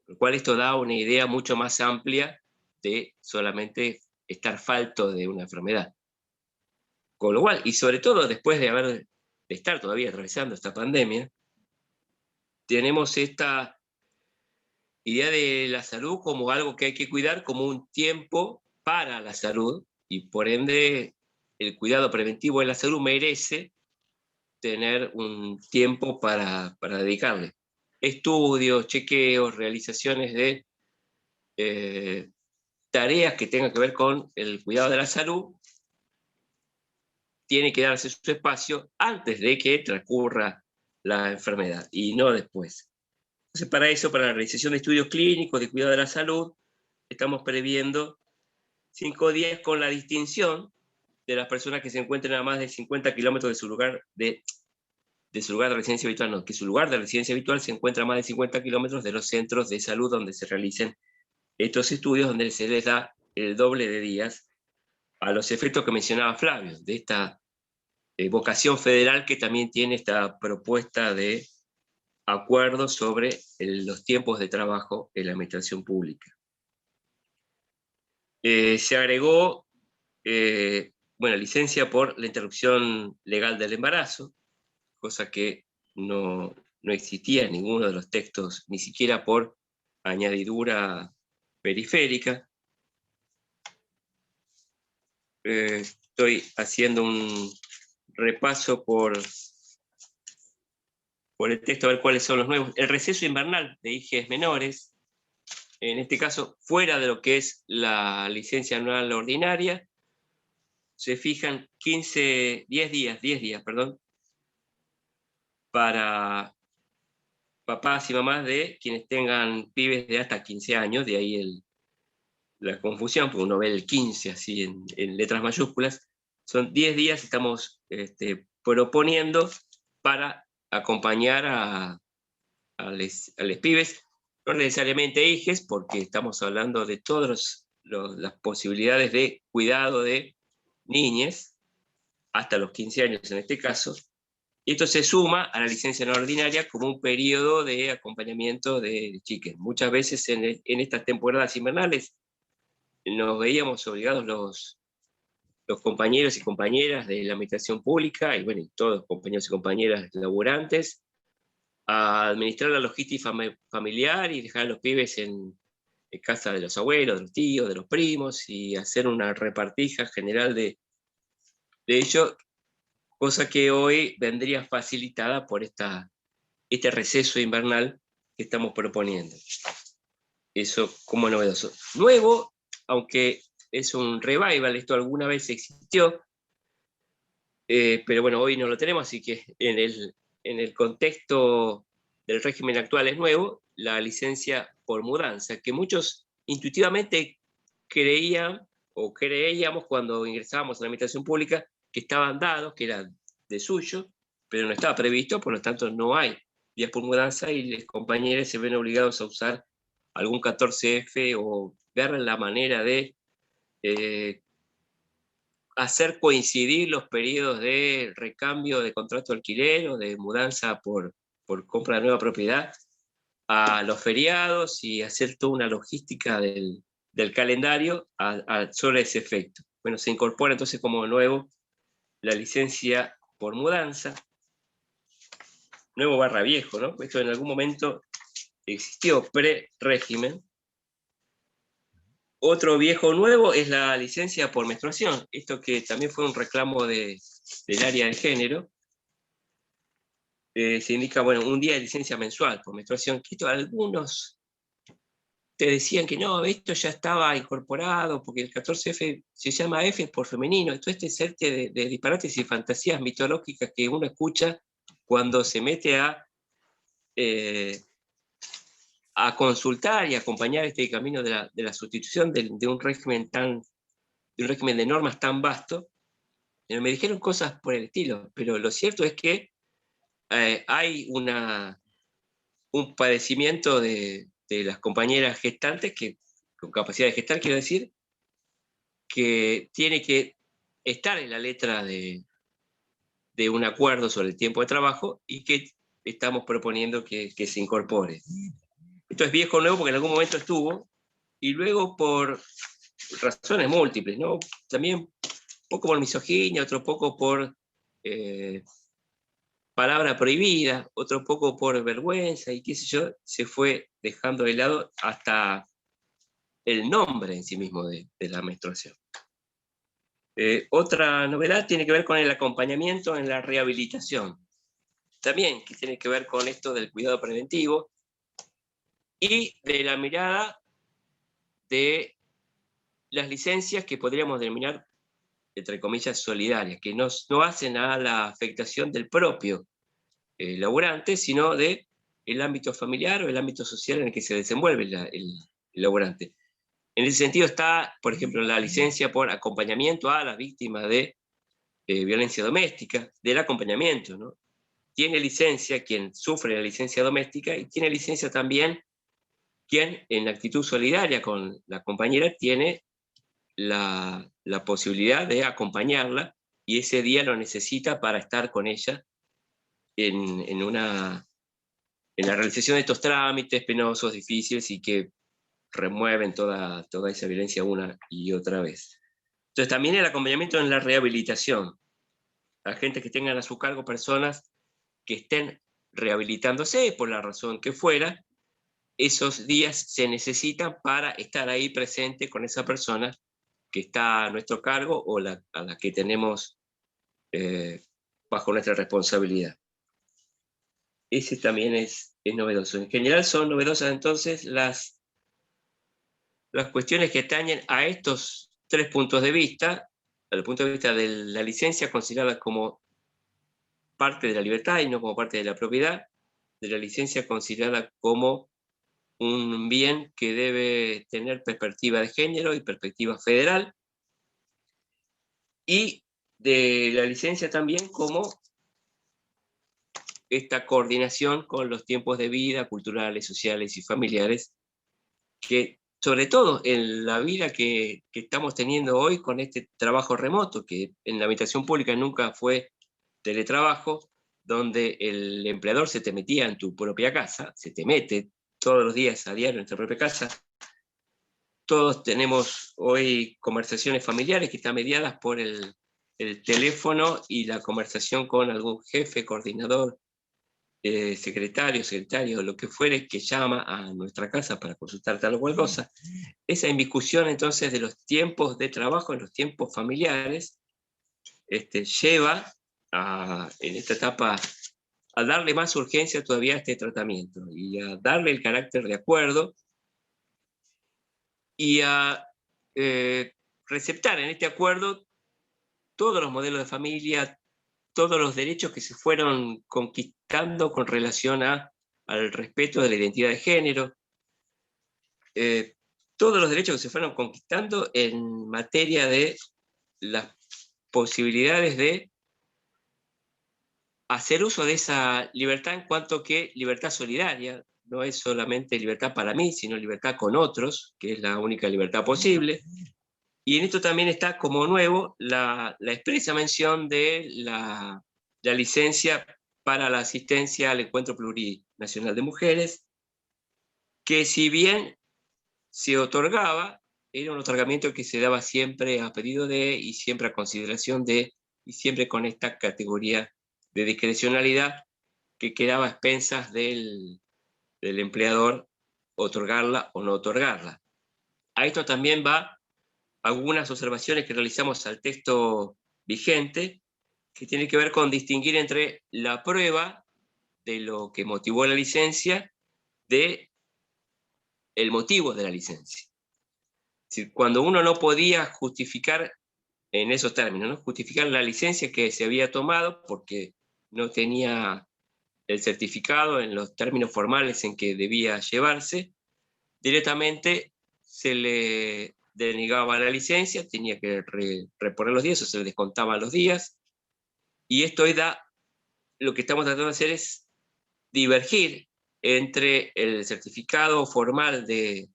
Lo cual esto da una idea mucho más amplia de solamente estar falto de una enfermedad. Con lo cual, y sobre todo después de estar todavía atravesando esta pandemia, tenemos esta idea de la salud como algo que hay que cuidar, como un tiempo para la salud, y por ende el cuidado preventivo de la salud merece tener un tiempo para dedicarle. Estudios, chequeos, realizaciones de tareas que tengan que ver con el cuidado de la salud, tiene que darse su espacio antes de que transcurra la enfermedad y no después. Entonces, para eso, para la realización de estudios clínicos de cuidado de la salud, estamos previendo 5 días con la distinción de las personas que se encuentren a más de 50 kilómetros de su lugar de residencia habitual, no, que su lugar de residencia habitual se encuentra a más de 50 kilómetros de los centros de salud donde se realicen estos estudios, donde se les da el doble de días a los efectos que mencionaba Flavio, de esta vocación federal que también tiene esta propuesta de acuerdo sobre los tiempos de trabajo en la administración pública. Se agregó licencia por la interrupción legal del embarazo, cosa que no existía en ninguno de los textos, ni siquiera por añadidura periférica. Estoy haciendo un repaso por el texto a ver cuáles son los nuevos. El receso invernal de hijes menores, en este caso fuera de lo que es la licencia anual ordinaria, se fijan 10 días, para papás y mamás de quienes tengan pibes de hasta 15 años, de ahí la confusión, porque uno ve el 15 así en letras mayúsculas. Son 10 días, estamos proponiendo para acompañar a los pibes, no necesariamente hijes, porque estamos hablando de todas las posibilidades de cuidado de niñes, hasta los 15 años en este caso, y esto se suma a la licencia no ordinaria como un periodo de acompañamiento de chiques. Muchas veces en estas temporadas invernales nos veíamos obligados los compañeros y compañeras de la administración pública, y bueno, y todos compañeros y compañeras laburantes, a administrar la logística familiar y dejar a los pibes en casa de los abuelos, de los tíos, de los primos, y hacer una repartija general de ello, cosa que hoy vendría facilitada por este receso invernal que estamos proponiendo. Eso como novedoso. Nuevo, aunque es un revival, esto alguna vez existió, pero bueno, hoy no lo tenemos, así que en el contexto del régimen actual es nuevo, la licencia por mudanza, que muchos intuitivamente creían o creíamos cuando ingresábamos a la administración pública que estaban dados, que era de suyo, pero no estaba previsto, por lo tanto no hay días por mudanza y los compañeros se ven obligados a usar algún 14F o ver la manera de hacer coincidir los periodos de recambio de contrato de alquiler o de mudanza por compra de nueva propiedad a los feriados y hacer toda una logística del calendario sobre ese efecto. Bueno, se incorpora entonces como nuevo la licencia por mudanza, nuevo barra viejo, ¿no? Esto en algún momento existió pre-régimen. Otro viejo nuevo es la licencia por menstruación, esto que también fue un reclamo del área de género. Se indica, bueno, un día de licencia mensual por menstruación, que esto algunos te decían que no, esto ya estaba incorporado, porque el 14F se llama F por femenino, todo este set de disparates y fantasías mitológicas que uno escucha cuando se mete a consultar y acompañar este camino de la sustitución de un régimen de normas tan vasto. Me dijeron cosas por el estilo, pero lo cierto es que hay un padecimiento de las compañeras gestantes, con capacidad de gestar, quiero decir, que tiene que estar en la letra de un acuerdo sobre el tiempo de trabajo y que estamos proponiendo que se incorpore. Esto es viejo o nuevo porque en algún momento estuvo, y luego por razones múltiples, ¿no? También un poco por misoginia, otro poco por palabra prohibida, otro poco por vergüenza, y qué sé yo, se fue dejando de lado hasta el nombre en sí mismo de la menstruación. Otra novedad tiene que ver con el acompañamiento en la rehabilitación, también que tiene que ver con esto del cuidado preventivo y de la mirada de las licencias que podríamos denominar, entre comillas, solidarias, que no hacen a la afectación del propio laburante, sino del ámbito familiar o el ámbito social en el que se desenvuelve el laburante. En ese sentido está, por ejemplo, la licencia por acompañamiento a las víctimas de violencia doméstica, del acompañamiento, ¿no? Tiene licencia quien sufre la licencia doméstica y tiene licencia también quien en actitud solidaria con la compañera tiene la posibilidad de acompañarla y ese día lo necesita para estar con ella en la realización de estos trámites penosos, difíciles y que remueven toda esa violencia una y otra vez. Entonces también el acompañamiento en la rehabilitación, a gente que tengan a su cargo personas que estén rehabilitándose por la razón que fuera, esos días se necesitan para estar ahí presente con esa persona que está a nuestro cargo o a la que tenemos bajo nuestra responsabilidad. Ese también es novedoso. En general son novedosas entonces las cuestiones que atañen a estos 3 puntos de vista, desde el punto de vista de la licencia considerada como parte de la libertad y no como parte de la propiedad, de la licencia considerada como un bien que debe tener perspectiva de género y perspectiva federal, y de la licencia también como esta coordinación con los tiempos de vida culturales, sociales y familiares, que sobre todo en la vida que estamos teniendo hoy con este trabajo remoto, que en la habitación pública nunca fue teletrabajo, donde el empleador se te metía en tu propia casa, se te mete todos los días a diario en tu propia casa. Todos tenemos hoy conversaciones familiares que están mediadas por el teléfono y la conversación con algún jefe, coordinador, secretario, lo que fuere, que llama a nuestra casa para consultar tal o cual cosa. Esa inmiscusión entonces de los tiempos de trabajo en los tiempos familiares lleva en esta etapa a darle más urgencia todavía a este tratamiento y a darle el carácter de acuerdo y a receptar en este acuerdo todos los modelos de familia, todos los derechos que se fueron conquistando con relación al respeto de la identidad de género, todos los derechos que se fueron conquistando en materia de las posibilidades de hacer uso de esa libertad en cuanto que libertad solidaria, no es solamente libertad para mí, sino libertad con otros, que es la única libertad posible. Y en esto también está como nuevo la expresa mención de la licencia para la asistencia al Encuentro Plurinacional de Mujeres, que si bien se otorgaba, era un otorgamiento que se daba siempre a pedido de, y siempre a consideración de, y siempre con esta categoría de discrecionalidad que quedaba a expensas del empleador otorgarla o no otorgarla. A esto también va algunas observaciones que realizamos al texto vigente, que tiene que ver con distinguir entre la prueba de lo que motivó la licencia de el motivo de la licencia. Es decir, cuando uno no podía justificar en esos términos, ¿no? Justificar la licencia que se había tomado porque no tenía el certificado en los términos formales en que debía llevarse, directamente se le denegaba la licencia, tenía que reponer los días o se le descontaban los días, y esto lo que estamos tratando de hacer es divergir entre el certificado formal de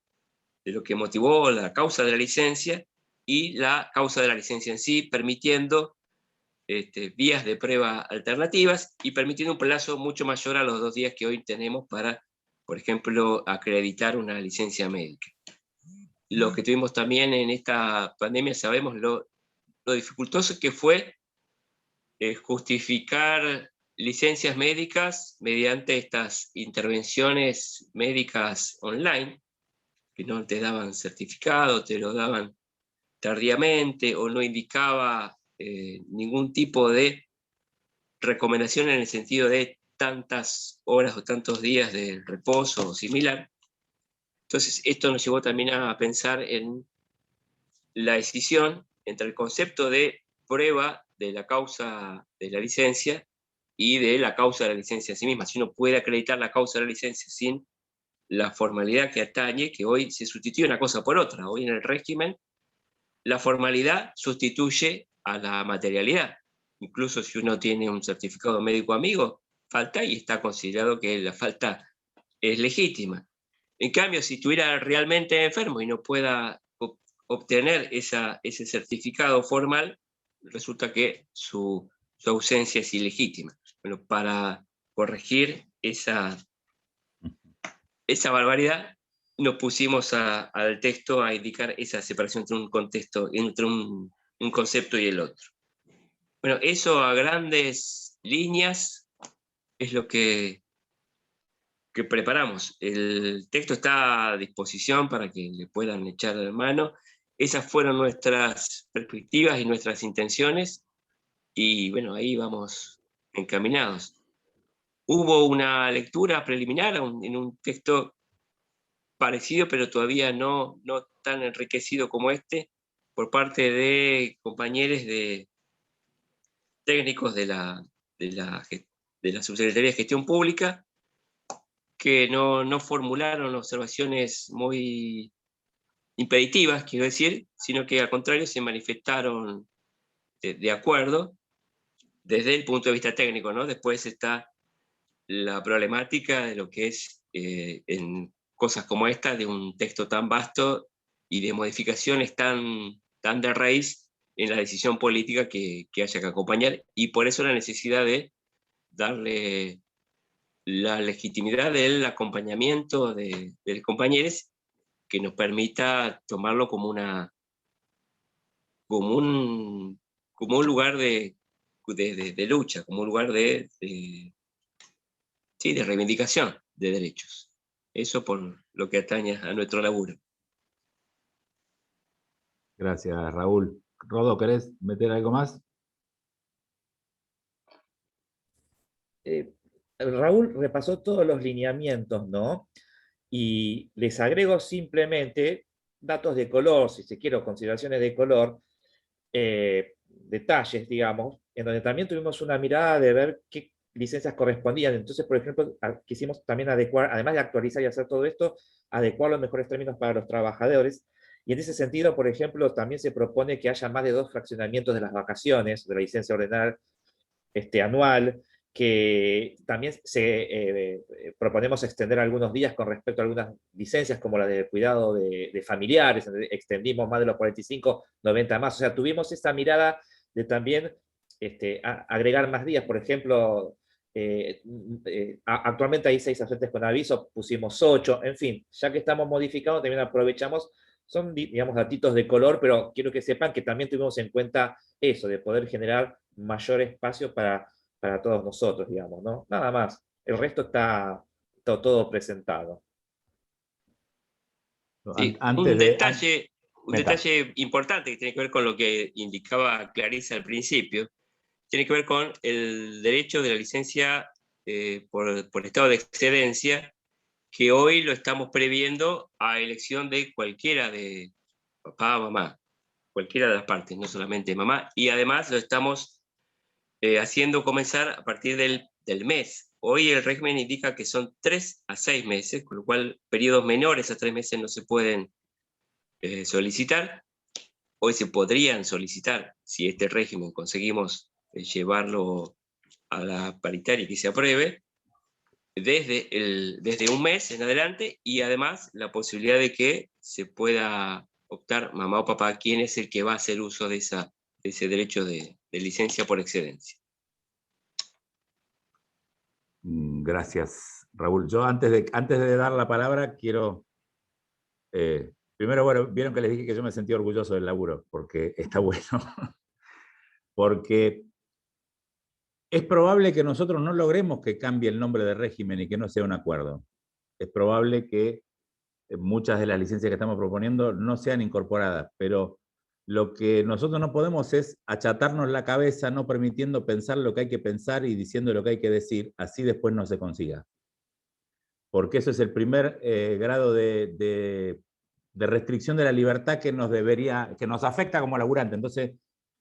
lo que motivó la causa de la licencia y la causa de la licencia en sí, permitiendo vías de prueba alternativas y permitiendo un plazo mucho mayor a los 2 días que hoy tenemos para, por ejemplo, acreditar una licencia médica. Lo que tuvimos también en esta pandemia, sabemos lo dificultoso que fue justificar licencias médicas mediante estas intervenciones médicas online, que no te daban certificado, te lo daban tardíamente o no indicaba ningún tipo de recomendación en el sentido de tantas horas o tantos días de reposo o similar. Entonces, esto nos llevó también a pensar en la decisión entre el concepto de prueba de la causa de la licencia y de la causa de la licencia en sí misma. Si uno puede acreditar la causa de la licencia sin la formalidad que atañe, que hoy se sustituye una cosa por otra. Hoy en el régimen, la formalidad sustituye a la materialidad. Incluso si uno tiene un certificado médico amigo, falta y está considerado que la falta es legítima. En cambio, si estuviera realmente enfermo y no pueda obtener ese certificado formal, resulta que su ausencia es ilegítima. Bueno, para corregir esa barbaridad, nos pusimos al texto a indicar esa separación entre un contexto, entre un concepto y el otro. Bueno, eso a grandes líneas es lo que preparamos. El texto está a disposición para que le puedan echar la mano. Esas fueron nuestras perspectivas y nuestras intenciones, y bueno, ahí vamos encaminados. Hubo una lectura preliminar en un texto parecido, pero todavía no tan enriquecido como este, por parte de compañeros técnicos de la Subsecretaría de Gestión Pública, que no formularon observaciones muy impeditivas, quiero decir, sino que al contrario se manifestaron de acuerdo desde el punto de vista técnico, ¿no? Después está la problemática de lo que es en cosas como esta, de un texto tan vasto y de modificaciones tan de raíz en la decisión política que haya que acompañar, y por eso la necesidad de darle la legitimidad del acompañamiento de compañeros, que nos permita tomarlo como un lugar de lucha, como un lugar de reivindicación de derechos. Eso por lo que atañe a nuestro laburo. Gracias, Raúl. Rodo, ¿querés meter algo más? Raúl repasó todos los lineamientos, ¿no? Y les agrego simplemente datos de color, si se quiere, o consideraciones de color, detalles, digamos, en donde también tuvimos una mirada de ver qué licencias correspondían. Entonces, por ejemplo, quisimos también adecuar, además de actualizar y hacer todo esto, adecuar los mejores términos para los trabajadores. Y en ese sentido, por ejemplo, también se propone que haya más de 2 fraccionamientos de las vacaciones, de la licencia ordinaria anual, que también proponemos extender algunos días con respecto a algunas licencias, como la de cuidado de familiares, extendimos más de los 45, 90 más. O sea, tuvimos esta mirada de también agregar más días. Por ejemplo, actualmente hay 6 agentes con aviso, pusimos 8, en fin, ya que estamos modificando, también aprovechamos, son, digamos, datitos de color, pero quiero que sepan que también tuvimos en cuenta eso, de poder generar mayor espacio para todos nosotros, digamos, ¿no? Nada más. El resto está todo presentado. Sí, un detalle importante que tiene que ver con lo que indicaba Clarisa al principio, tiene que ver con el derecho de la licencia por estado de excedencia, que hoy lo estamos previendo a elección de cualquiera de papá o mamá, cualquiera de las partes, no solamente mamá, y además lo estamos haciendo comenzar a partir del mes. Hoy el régimen indica que son 3 a 6 meses, con lo cual periodos menores a 3 meses no se pueden solicitar. Hoy se podrían solicitar, si este régimen conseguimos llevarlo a la paritaria y que se apruebe, desde un mes en adelante, y además la posibilidad de que se pueda optar mamá o papá quién es el que va a hacer uso de ese derecho de licencia por excedencia. Gracias, Raúl. Yo antes de dar la palabra quiero... primero, bueno, vieron que les dije que yo me sentía orgulloso del laburo, porque está bueno. Porque es probable que nosotros no logremos que cambie el nombre de régimen y que no sea un acuerdo. Es probable que muchas de las licencias que estamos proponiendo no sean incorporadas, pero lo que nosotros no podemos es achatarnos la cabeza, no permitiendo pensar lo que hay que pensar y diciendo lo que hay que decir, así después no se consiga. Porque eso es el primer grado de restricción de la libertad que nos afecta como laburante. Entonces,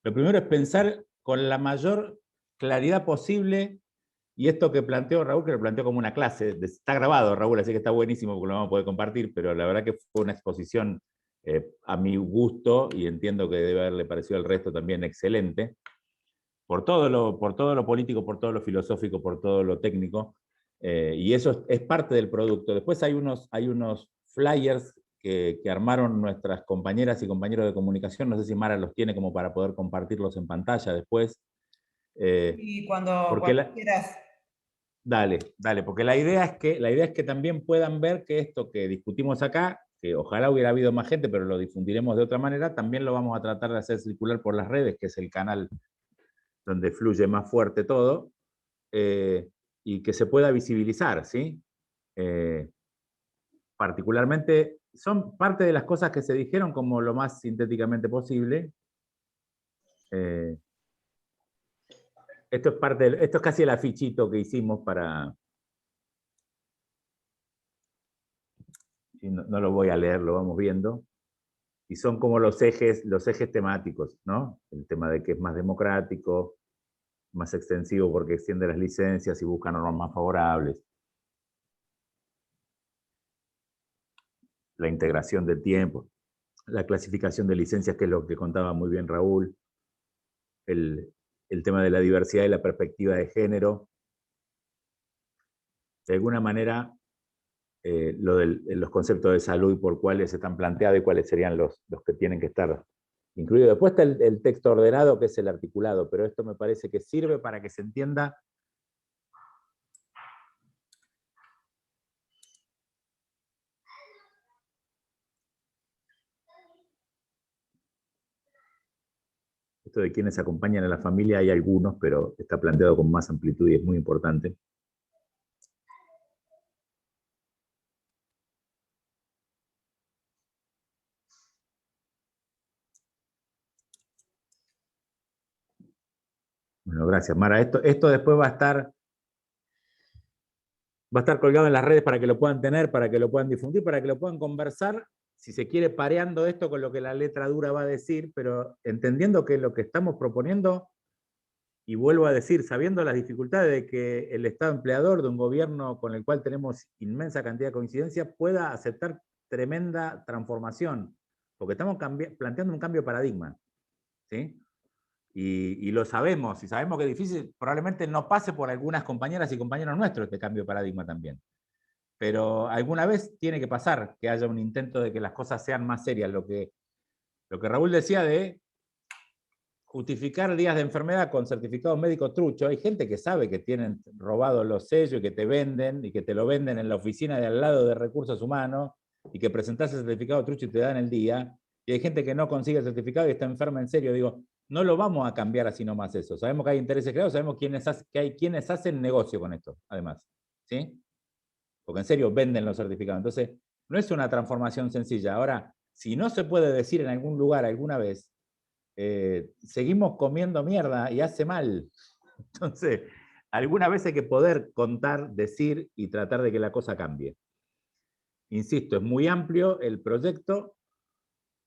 lo primero es pensar con la mayor claridad posible, y esto que planteó Raúl, que lo planteó como una clase, está grabado, Raúl, así que está buenísimo porque lo vamos a poder compartir, pero la verdad que fue una exposición a mi gusto, y entiendo que debe haberle parecido al resto también excelente, por todo lo político, por todo lo filosófico, por todo lo técnico, y eso es parte del producto. Después hay unos flyers que armaron nuestras compañeras y compañeros de comunicación, no sé si Mara los tiene como para poder compartirlos en pantalla después. Y cuando quieras. Dale, dale, porque la idea es que también puedan ver que esto que discutimos acá, que ojalá hubiera habido más gente, pero lo difundiremos de otra manera, también lo vamos a tratar de hacer circular por las redes, que es el canal donde fluye más fuerte todo, y que se pueda visibilizar, ¿sí? Particularmente, son parte de las cosas que se dijeron como lo más sintéticamente posible. Esto es casi el afichito que hicimos para... No, no lo voy a leer, lo vamos viendo. Y son como los ejes temáticos, ¿no? El tema de que es más democrático, más extensivo porque extiende las licencias y busca normas más favorables. La integración del tiempo, la clasificación de licencias, que es lo que contaba muy bien Raúl, el tema de la diversidad y la perspectiva de género. De alguna manera, los conceptos de salud y por cuáles están planteados y cuáles serían los que tienen que estar incluidos. Después está el texto ordenado, que es el articulado, pero esto me parece que sirve para que se entienda esto de quienes acompañan a la familia. Hay algunos, pero está planteado con más amplitud y es muy importante. Bueno, gracias, Mara. Esto después va a estar colgado en las redes para que lo puedan tener, para que lo puedan difundir, para que lo puedan conversar, si se quiere, pareando esto con lo que la letra dura va a decir, pero entendiendo que lo que estamos proponiendo, y vuelvo a decir, sabiendo las dificultades de que el Estado empleador de un gobierno con el cual tenemos inmensa cantidad de coincidencias pueda aceptar tremenda transformación, porque estamos planteando un cambio de paradigma, ¿sí? Y lo sabemos, y sabemos que es difícil, probablemente no pase por algunas compañeras y compañeros nuestros este cambio de paradigma también. Pero alguna vez tiene que pasar que haya un intento de que las cosas sean más serias. Lo que Raúl decía de justificar días de enfermedad con certificados médicos truchos. Hay gente que sabe que tienen robados los sellos y que te venden, y que te lo venden en la oficina de al lado de Recursos Humanos, y que presentás el certificado trucho y te dan el día. Y hay gente que no consigue el certificado y está enferma en serio. Digo, no lo vamos a cambiar así nomás eso. Sabemos que hay intereses creados, sabemos que hay quienes hacen negocio con esto, además. ¿Sí? Porque en serio venden los certificados. Entonces, no es una transformación sencilla. Ahora, si no se puede decir en algún lugar alguna vez, seguimos comiendo mierda y hace mal. Entonces, alguna vez hay que poder contar, decir y tratar de que la cosa cambie. Insisto, es muy amplio el proyecto,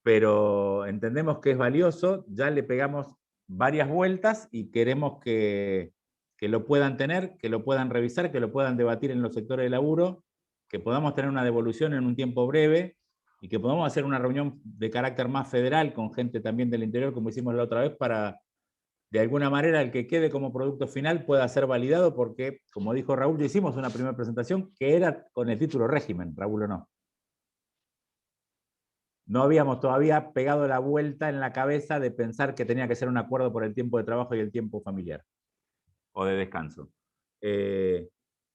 pero entendemos que es valioso, ya le pegamos varias vueltas y queremos que lo puedan tener, que lo puedan revisar, que lo puedan debatir en los sectores de laburo, que podamos tener una devolución en un tiempo breve y que podamos hacer una reunión de carácter más federal con gente también del interior, como hicimos la otra vez, para de alguna manera el que quede como producto final pueda ser validado, porque, como dijo Raúl, ya hicimos una primera presentación que era con el título régimen, Raúl o no. No habíamos todavía pegado la vuelta en la cabeza de pensar que tenía que ser un acuerdo por el tiempo de trabajo y el tiempo familiar o de descanso.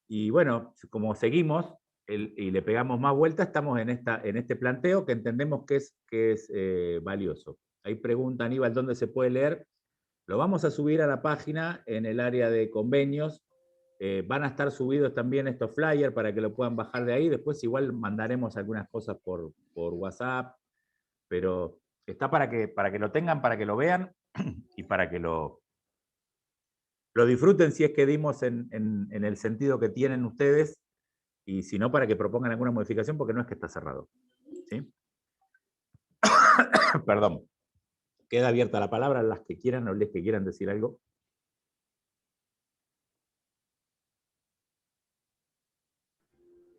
Y bueno, como seguimos y le pegamos más vuelta, estamos en este planteo que entendemos que es valioso. Ahí pregunta Aníbal dónde se puede leer. Lo vamos a subir a la página en el área de convenios. Van a estar subidos también estos flyers para que lo puedan bajar de ahí. Después igual mandaremos algunas cosas por WhatsApp, pero está para que lo tengan, para que lo vean y para que lo disfruten, si es que dimos en el sentido que tienen ustedes, y si no, para que propongan alguna modificación, porque no es que está cerrado. ¿Sí? Perdón. Queda abierta la palabra a las que quieran o les que quieran decir algo.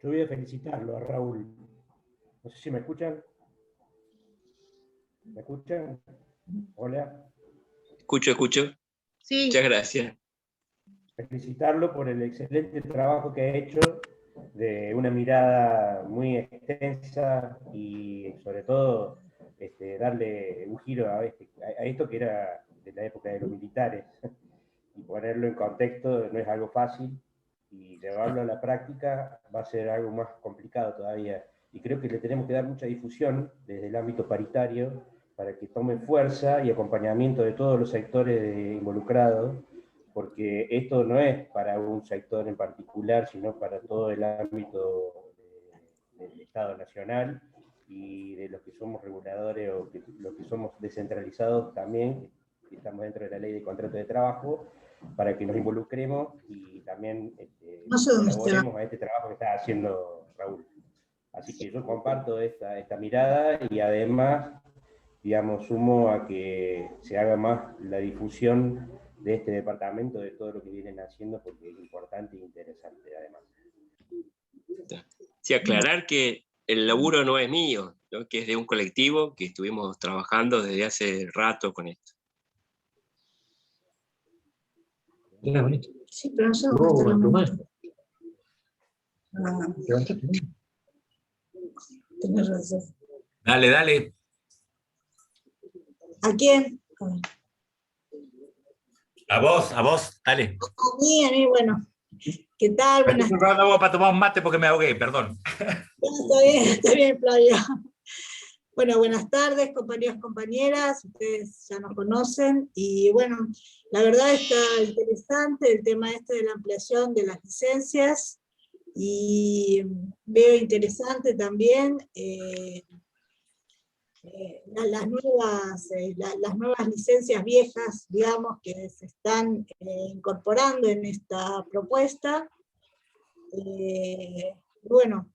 Yo voy a felicitarlo a Raúl. No sé si me escuchan. ¿Me escuchan? Hola. Escucho. Sí. Muchas gracias. Felicitarlo por el excelente trabajo que ha hecho, de una mirada muy extensa y sobre todo darle un giro a esto que era de la época de los militares y ponerlo en contexto no es algo fácil, y llevarlo a la práctica va a ser algo más complicado todavía. Y creo que le tenemos que dar mucha difusión desde el ámbito paritario para que tome fuerza y acompañamiento de todos los sectores involucrados, porque esto no es para un sector en particular, sino para todo el ámbito del Estado Nacional y de los que somos reguladores o los que somos descentralizados también, que estamos dentro de la ley de contrato de trabajo, para que nos involucremos y también colaboremos a este trabajo que está haciendo Raúl. Así que yo comparto esta mirada y además, digamos, sumo a que se haga más la difusión de este departamento, de todo lo que vienen haciendo, porque es importante e interesante además. Sí, aclarar que el laburo no es mío, ¿no? Que es de un colectivo que estuvimos trabajando desde hace rato con esto. Sí, pero nosotros tenés razón. Dale, dale. ¿A quién? A vos, dale. A mí, bueno. ¿Qué tal? Buenas tardes. Agua para tomar un mate porque me ahogué, perdón. Está bien, Flavio. Bueno, buenas tardes, compañeros, compañeras, ustedes ya nos conocen, y bueno, la verdad está interesante el tema este de la ampliación de las licencias, y veo interesante también las nuevas licencias viejas, digamos, que se están incorporando en esta propuesta. Bueno,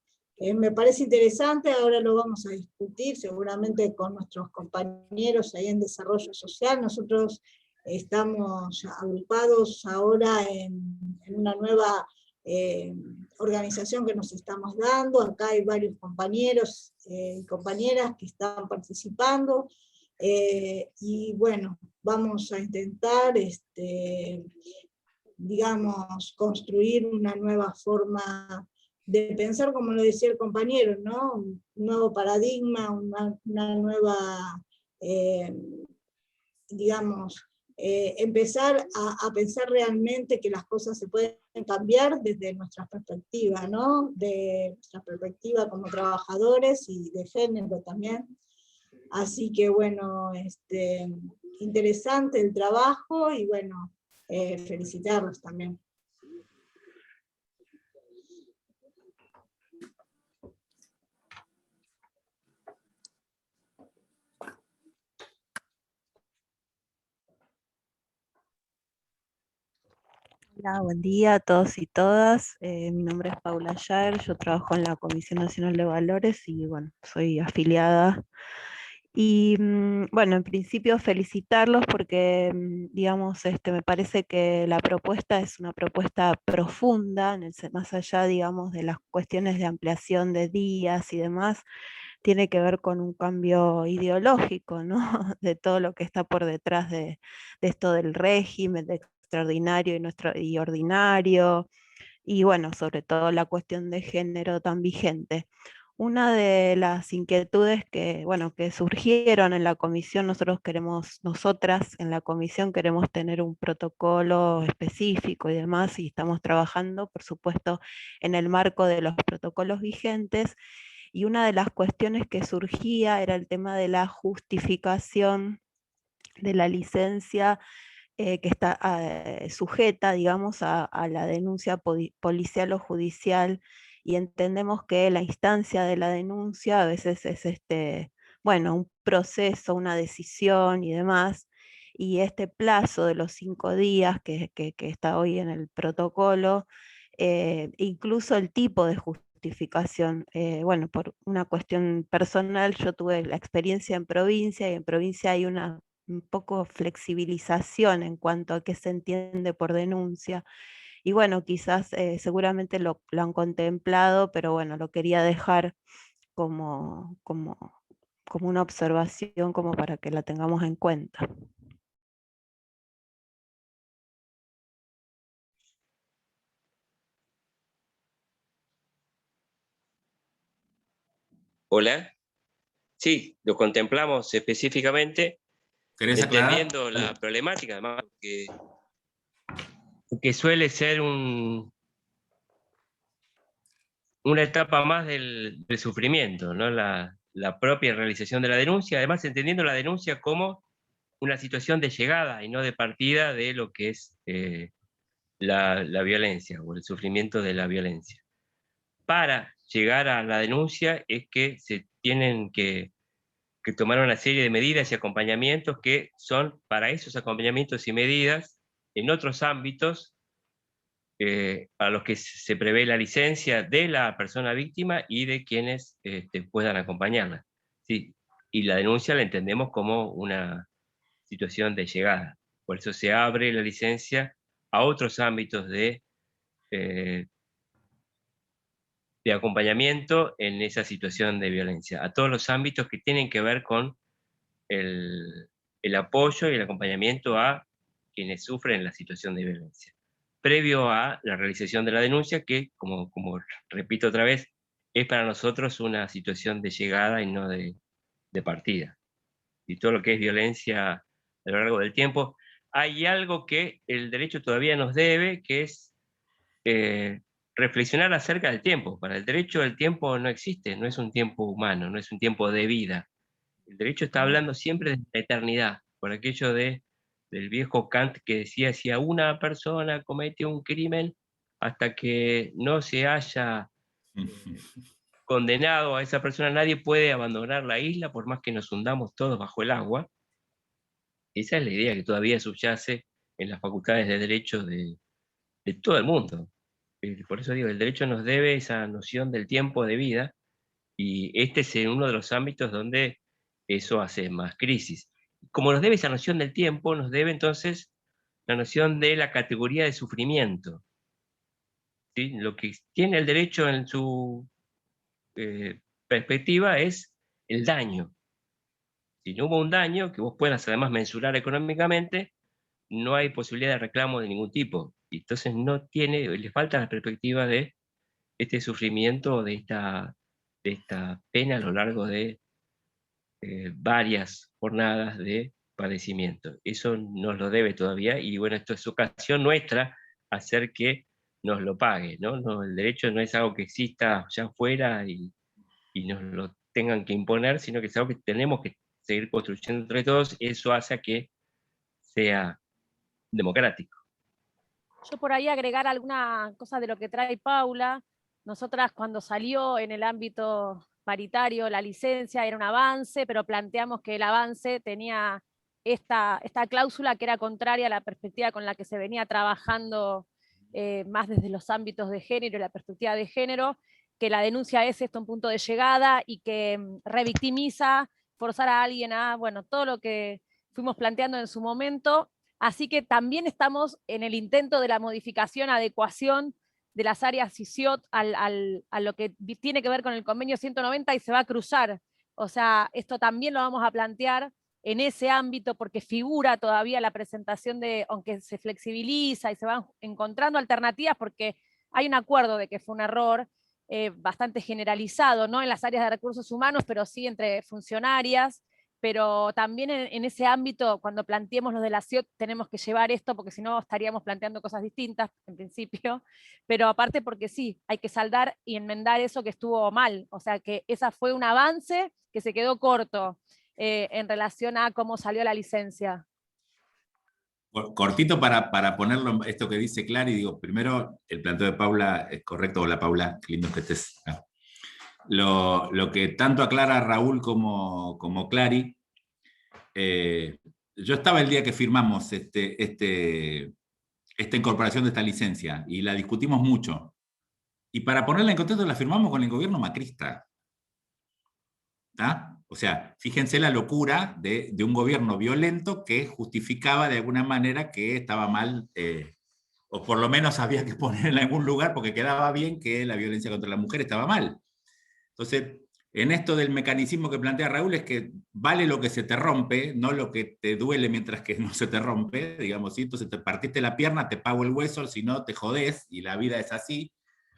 me parece interesante, ahora lo vamos a discutir seguramente con nuestros compañeros ahí en Desarrollo Social. Nosotros estamos agrupados ahora en una nueva organización que nos estamos dando. Acá hay varios compañeros y compañeras que están participando, y bueno, vamos a intentar digamos, construir una nueva forma de pensar, como lo decía el compañero, ¿no? Un nuevo paradigma, una nueva, digamos, empezar a pensar realmente que las cosas se pueden cambiar desde nuestra perspectiva, ¿no? De nuestra perspectiva como trabajadores y de género también. Así que bueno, interesante el trabajo y bueno, felicitarlos también. Hola, buen día a todos y todas. Mi nombre es Paula Jaer, yo trabajo en la Comisión Nacional de Valores y bueno, soy afiliada. Y bueno, en principio felicitarlos porque, digamos, me parece que la propuesta es una propuesta profunda, más allá, digamos, de las cuestiones de ampliación de días y demás, tiene que ver con un cambio ideológico, ¿no? De todo lo que está por detrás de esto del régimen, de extraordinario y ordinario, y bueno, sobre todo la cuestión de género tan vigente. Una de las inquietudes que, bueno, que surgieron en la comisión, nosotras en la comisión queremos tener un protocolo específico y demás, y estamos trabajando, por supuesto, en el marco de los protocolos vigentes, y una de las cuestiones que surgía era el tema de la justificación de la licencia que está sujeta, digamos, a la denuncia policial o judicial, y entendemos que la instancia de la denuncia a veces es bueno, un proceso, una decisión y demás, y este plazo de los 5 días que está hoy en el protocolo, incluso el tipo de justificación, bueno, por una cuestión personal, yo tuve la experiencia en provincia, y en provincia hay un poco flexibilización en cuanto a qué se entiende por denuncia. Y bueno, quizás seguramente lo han contemplado, pero bueno, lo quería dejar como una observación, como para que la tengamos en cuenta. Hola. Sí, lo contemplamos específicamente, entendiendo la problemática, además, que suele ser un una etapa más del sufrimiento, ¿no? La propia realización de la denuncia, además entendiendo la denuncia como una situación de llegada y no de partida de lo que es la violencia o el sufrimiento de la violencia. Para llegar a la denuncia es que se tienen que tomar una serie de medidas y acompañamientos que son para esos acompañamientos y medidas en otros ámbitos a los que se prevé la licencia de la persona víctima y de quienes puedan acompañarla. Sí, y la denuncia la entendemos como una situación de llegada. Por eso se abre la licencia a otros ámbitos de acompañamiento en esa situación de violencia, a todos los ámbitos que tienen que ver con el apoyo y el acompañamiento a quienes sufren la situación de violencia, previo a la realización de la denuncia, que, como repito otra vez, es para nosotros una situación de llegada y no de partida. Y todo lo que es violencia a lo largo del tiempo, hay algo que el derecho todavía nos debe, que es reflexionar acerca del tiempo. Para el derecho el tiempo no existe, no es un tiempo humano, no es un tiempo de vida. El derecho está hablando siempre de la eternidad, por aquello del viejo Kant que decía, si a una persona comete un crimen, hasta que no se haya condenado a esa persona, nadie puede abandonar la isla, por más que nos hundamos todos bajo el agua. Esa es la idea que todavía subyace en las facultades de derecho de todo el mundo. Por eso digo, el derecho nos debe esa noción del tiempo de vida, y este es uno de los ámbitos donde eso hace más crisis. Como nos debe esa noción del tiempo, nos debe entonces la noción de la categoría de sufrimiento. ¿Sí? Lo que tiene el derecho en su perspectiva es el daño. Si no hubo un daño que vos puedas además mensurar económicamente, no hay posibilidad de reclamo de ningún tipo. Y entonces le falta la perspectiva de este sufrimiento, de esta pena a lo largo de varias jornadas de padecimiento. Eso nos lo debe todavía, y bueno, esto es ocasión nuestra hacer que nos lo pague, ¿no? El derecho no es algo que exista allá afuera y nos lo tengan que imponer, sino que es algo que tenemos que seguir construyendo entre todos. Eso hace que sea democrático. Yo por ahí agregar alguna cosa de lo que trae Paula. Nosotras cuando salió en el ámbito paritario la licencia era un avance, pero planteamos que el avance tenía esta cláusula que era contraria a la perspectiva con la que se venía trabajando más desde los ámbitos de género y la perspectiva de género, que la denuncia es esto un punto de llegada y que revictimiza, forzar a alguien a, bueno, todo lo que fuimos planteando en su momento. Así que también estamos en el intento de la modificación, adecuación de las áreas CICIOT a lo que tiene que ver con el convenio 190 y se va a cruzar. O sea, esto también lo vamos a plantear en ese ámbito porque figura todavía la presentación de, aunque se flexibiliza y se van encontrando alternativas porque hay un acuerdo de que fue un error bastante generalizado, no en las áreas de recursos humanos, pero sí entre funcionarias. Pero también en ese ámbito, cuando planteemos los de la CIOT, tenemos que llevar esto, porque si no estaríamos planteando cosas distintas, en principio, pero aparte porque sí, hay que saldar y enmendar eso que estuvo mal, o sea que esa fue un avance que se quedó corto en relación a cómo salió la licencia. Cortito para ponerlo, esto que dice Clary, digo, primero, el planteo de Paula es correcto. Hola Paula, qué lindo que estés acá. Lo que tanto aclara Raúl como Clary, yo estaba el día que firmamos esta incorporación de esta licencia y la discutimos mucho. Y para ponerla en contexto, la firmamos con el gobierno macrista. ¿Ah? O sea, fíjense la locura de un gobierno violento que justificaba de alguna manera que estaba mal, o por lo menos había que ponerla en algún lugar porque quedaba bien que la violencia contra la mujer estaba mal. Entonces, en esto del mecanismo que plantea Raúl es que vale lo que se te rompe, no lo que te duele mientras que no se te rompe, digamos, ¿sí? Entonces te partiste la pierna, te pago el hueso, si no te jodés, y la vida es así.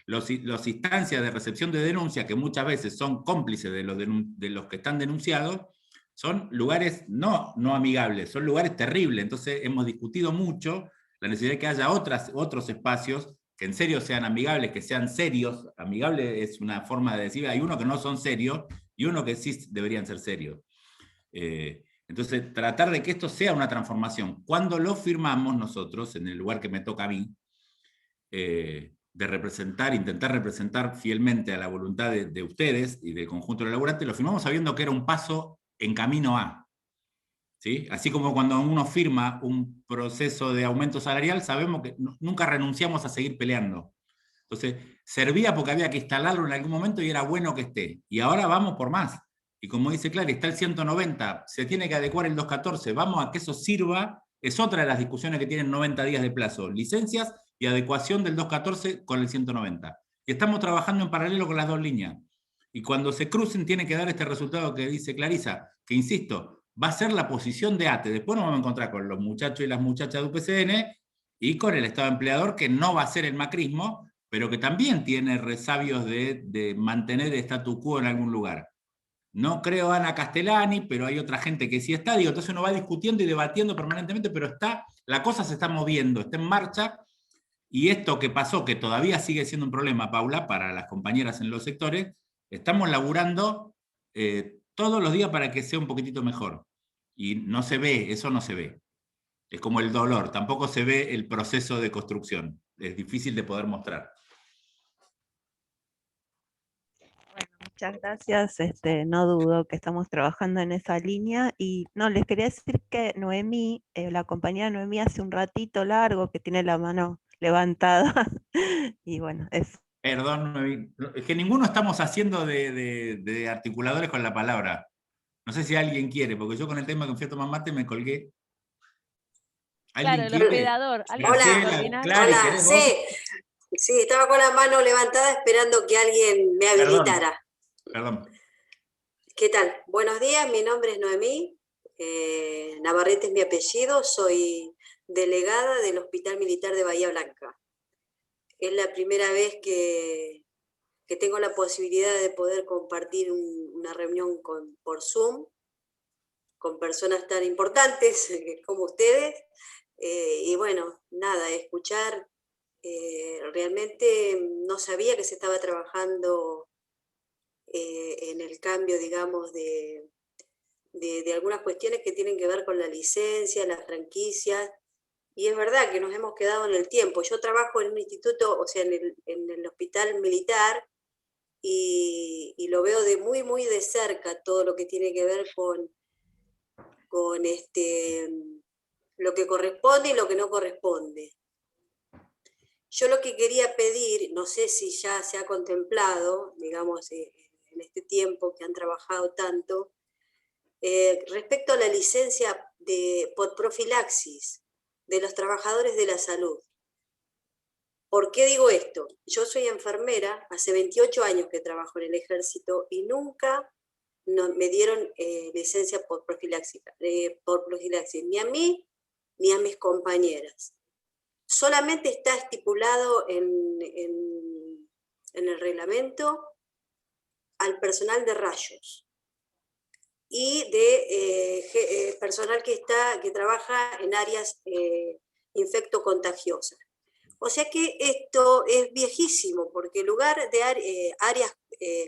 Los instancias de recepción de denuncia, que muchas veces son cómplices de los que están denunciados, son lugares no amigables, son lugares terribles. Entonces hemos discutido mucho la necesidad de que haya otros espacios que en serio sean amigables, que sean serios. Amigable es una forma de decir, hay unos que no son serios y uno que sí deberían ser serios. Entonces, tratar de que esto sea una transformación. Cuando lo firmamos nosotros, en el lugar que me toca a mí, de representar, intentar representar fielmente a la voluntad de ustedes y del conjunto de los laburantes, lo firmamos sabiendo que era un paso en camino a. ¿Sí? Así como cuando uno firma un proceso de aumento salarial, sabemos que nunca renunciamos a seguir peleando. Entonces, servía porque había que instalarlo en algún momento y era bueno que esté. Y ahora vamos por más. Y como dice Clary, está el 190, se tiene que adecuar el 214, vamos a que eso sirva. Es otra de las discusiones que tienen 90 días de plazo, licencias y adecuación del 214 con el 190. Y estamos trabajando en paralelo con las dos líneas. Y cuando se crucen tiene que dar este resultado que dice Clarisa, que insisto, va a ser la posición de ATE. Después nos vamos a encontrar con los muchachos y las muchachas de UPCN y con el Estado empleador, que no va a ser el macrismo, pero que también tiene resabios de mantener el statu quo en algún lugar. No creo Ana Castellani, pero hay otra gente que sí está. Digo, entonces uno va discutiendo y debatiendo permanentemente, pero la cosa se está moviendo, está en marcha. Y esto que pasó, que todavía sigue siendo un problema, Paula, para las compañeras en los sectores, estamos laburando todos los días para que sea un poquitito mejor. Y no se ve, eso no se ve. Es como el dolor, tampoco se ve el proceso de construcción. Es difícil de poder mostrar. Bueno, muchas gracias. No dudo que estamos trabajando en esa línea. Y no, les quería decir que Noemí, la compañera Noemí, hace un ratito largo que tiene la mano levantada. Y bueno, es... Perdón, es que ninguno estamos haciendo de articuladores con la palabra. No sé si alguien quiere, porque yo con el tema que fui a tomar mate me colgué. ¿Alguien Claro, el quiere? hospedador. Graciela, Clary, Hola, ¿querés vos? sí, estaba con la mano levantada esperando que alguien me habilitara. Perdón. ¿Qué tal? Buenos días, mi nombre es Noemí, Navarrete es mi apellido, soy delegada del Hospital Militar de Bahía Blanca. Es la primera vez que tengo la posibilidad de poder compartir una reunión por Zoom con personas tan importantes como ustedes. Y bueno, nada, escuchar, realmente no sabía que se estaba trabajando en el cambio, digamos, de algunas cuestiones que tienen que ver con la licencia, las franquicias, y es verdad que nos hemos quedado en el tiempo. Yo trabajo en un instituto, o sea, en el hospital militar, y lo veo de muy de cerca todo lo que tiene que ver con lo que corresponde y lo que no corresponde. Yo lo que quería pedir, no sé si ya se ha contemplado, digamos, en este tiempo que han trabajado tanto, respecto a la licencia por profilaxis de los trabajadores de la salud. ¿Por qué digo esto? Yo soy enfermera, hace 28 años que trabajo en el ejército y nunca me dieron licencia por profilaxis, ni a mí ni a mis compañeras. Solamente está estipulado en el reglamento al personal de rayos y de personal que trabaja en áreas infectocontagiosas. O sea que esto es viejísimo, porque en lugar de áreas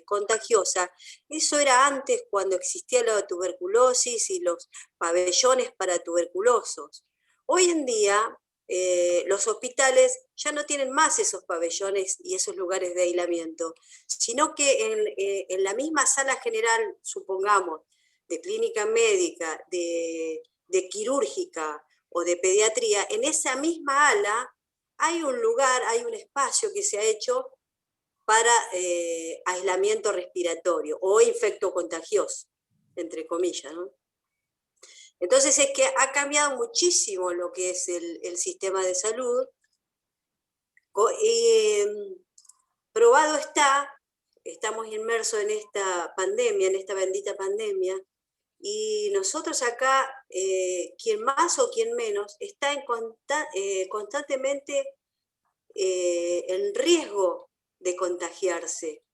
contagiosas, eso era antes cuando existía la tuberculosis y los pabellones para tuberculosos. Hoy en día los hospitales ya no tienen más esos pabellones y esos lugares de aislamiento, sino que en la misma sala general, supongamos, de clínica médica, de quirúrgica o de pediatría, en esa misma ala hay un lugar, hay un espacio que se ha hecho para aislamiento respiratorio o infectocontagioso, entre comillas, ¿no? Entonces es que ha cambiado muchísimo lo que es el sistema de salud. Probado está, estamos inmersos en esta pandemia, en esta bendita pandemia, y nosotros acá, quien más o quien menos, está constantemente en riesgo de contagiarse.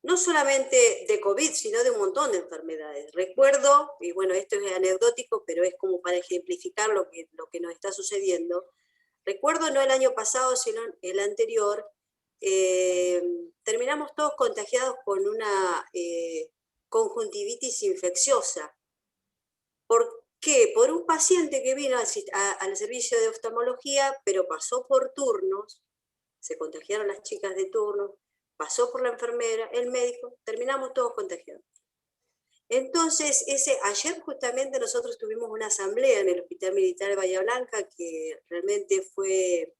No solamente de COVID, sino de un montón de enfermedades. Recuerdo, y bueno, esto es anecdótico, pero es como para ejemplificar lo que nos está sucediendo. recuerdo no el año pasado, sino el anterior, terminamos todos contagiados con una conjuntivitis infecciosa. ¿Por qué? Por un paciente que vino al servicio de oftalmología, pero pasó por turnos, se contagiaron las chicas de turno, pasó por la enfermera, el médico, terminamos todos contagiados. Entonces, ayer justamente nosotros tuvimos una asamblea en el Hospital Militar de Bahía Blanca que realmente fue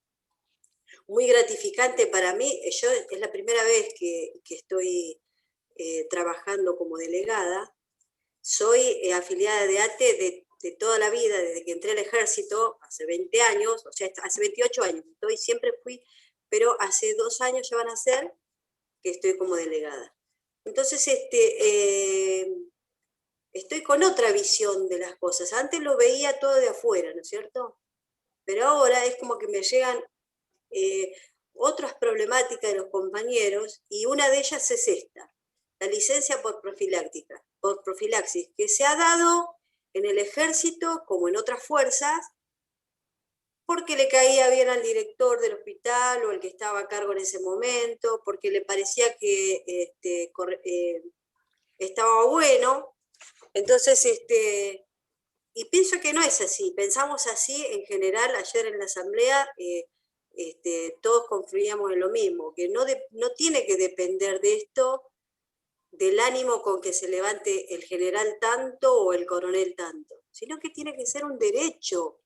muy gratificante para mí. Yo es la primera vez que estoy trabajando como delegada. Soy afiliada de ATE de toda la vida, desde que entré al ejército, hace 20 años, o sea, hace 28 años, siempre fui, pero hace 2 años ya van a ser que estoy como delegada. Entonces, estoy con otra visión de las cosas. Antes lo veía todo de afuera, ¿no es cierto? Pero ahora es como que me llegan otras problemáticas de los compañeros, y una de ellas es esta, la licencia por profilaxis, que se ha dado en el ejército como en otras fuerzas, porque le caía bien al director del hospital o el que estaba a cargo en ese momento, porque le parecía que estaba bueno. Entonces, y pienso que no es así, pensamos así en general. Ayer en la asamblea todos confluíamos en lo mismo, que no tiene que depender de esto, del ánimo con que se levante el general tanto o el coronel tanto, sino que tiene que ser un derecho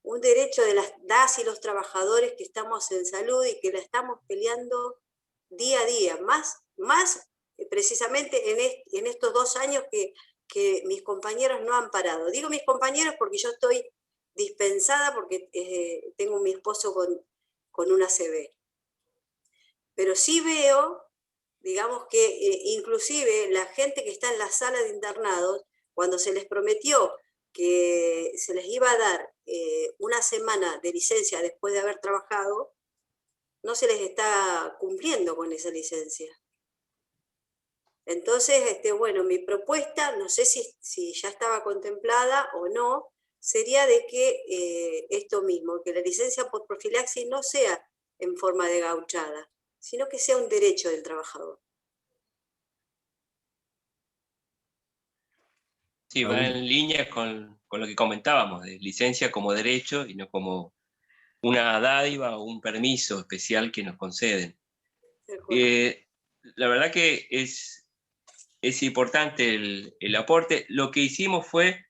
de las DAS y los trabajadores que estamos en salud y que la estamos peleando día a día, más precisamente en estos 2 años que mis compañeros no han parado. Digo mis compañeros porque yo estoy dispensada, porque tengo a mi esposo con una ACV. Pero sí veo, digamos que inclusive la gente que está en la sala de internados, cuando se les prometió que se les iba a dar una semana de licencia después de haber trabajado, no se les está cumpliendo con esa licencia. Entonces, bueno, mi propuesta, no sé si ya estaba contemplada o no, sería de que esto mismo, que la licencia por profilaxis no sea en forma de gauchada, sino que sea un derecho del trabajador. Sí, va en línea con lo que comentábamos, de licencia como derecho y no como una dádiva o un permiso especial que nos conceden. La verdad que es importante el aporte. Lo que hicimos fue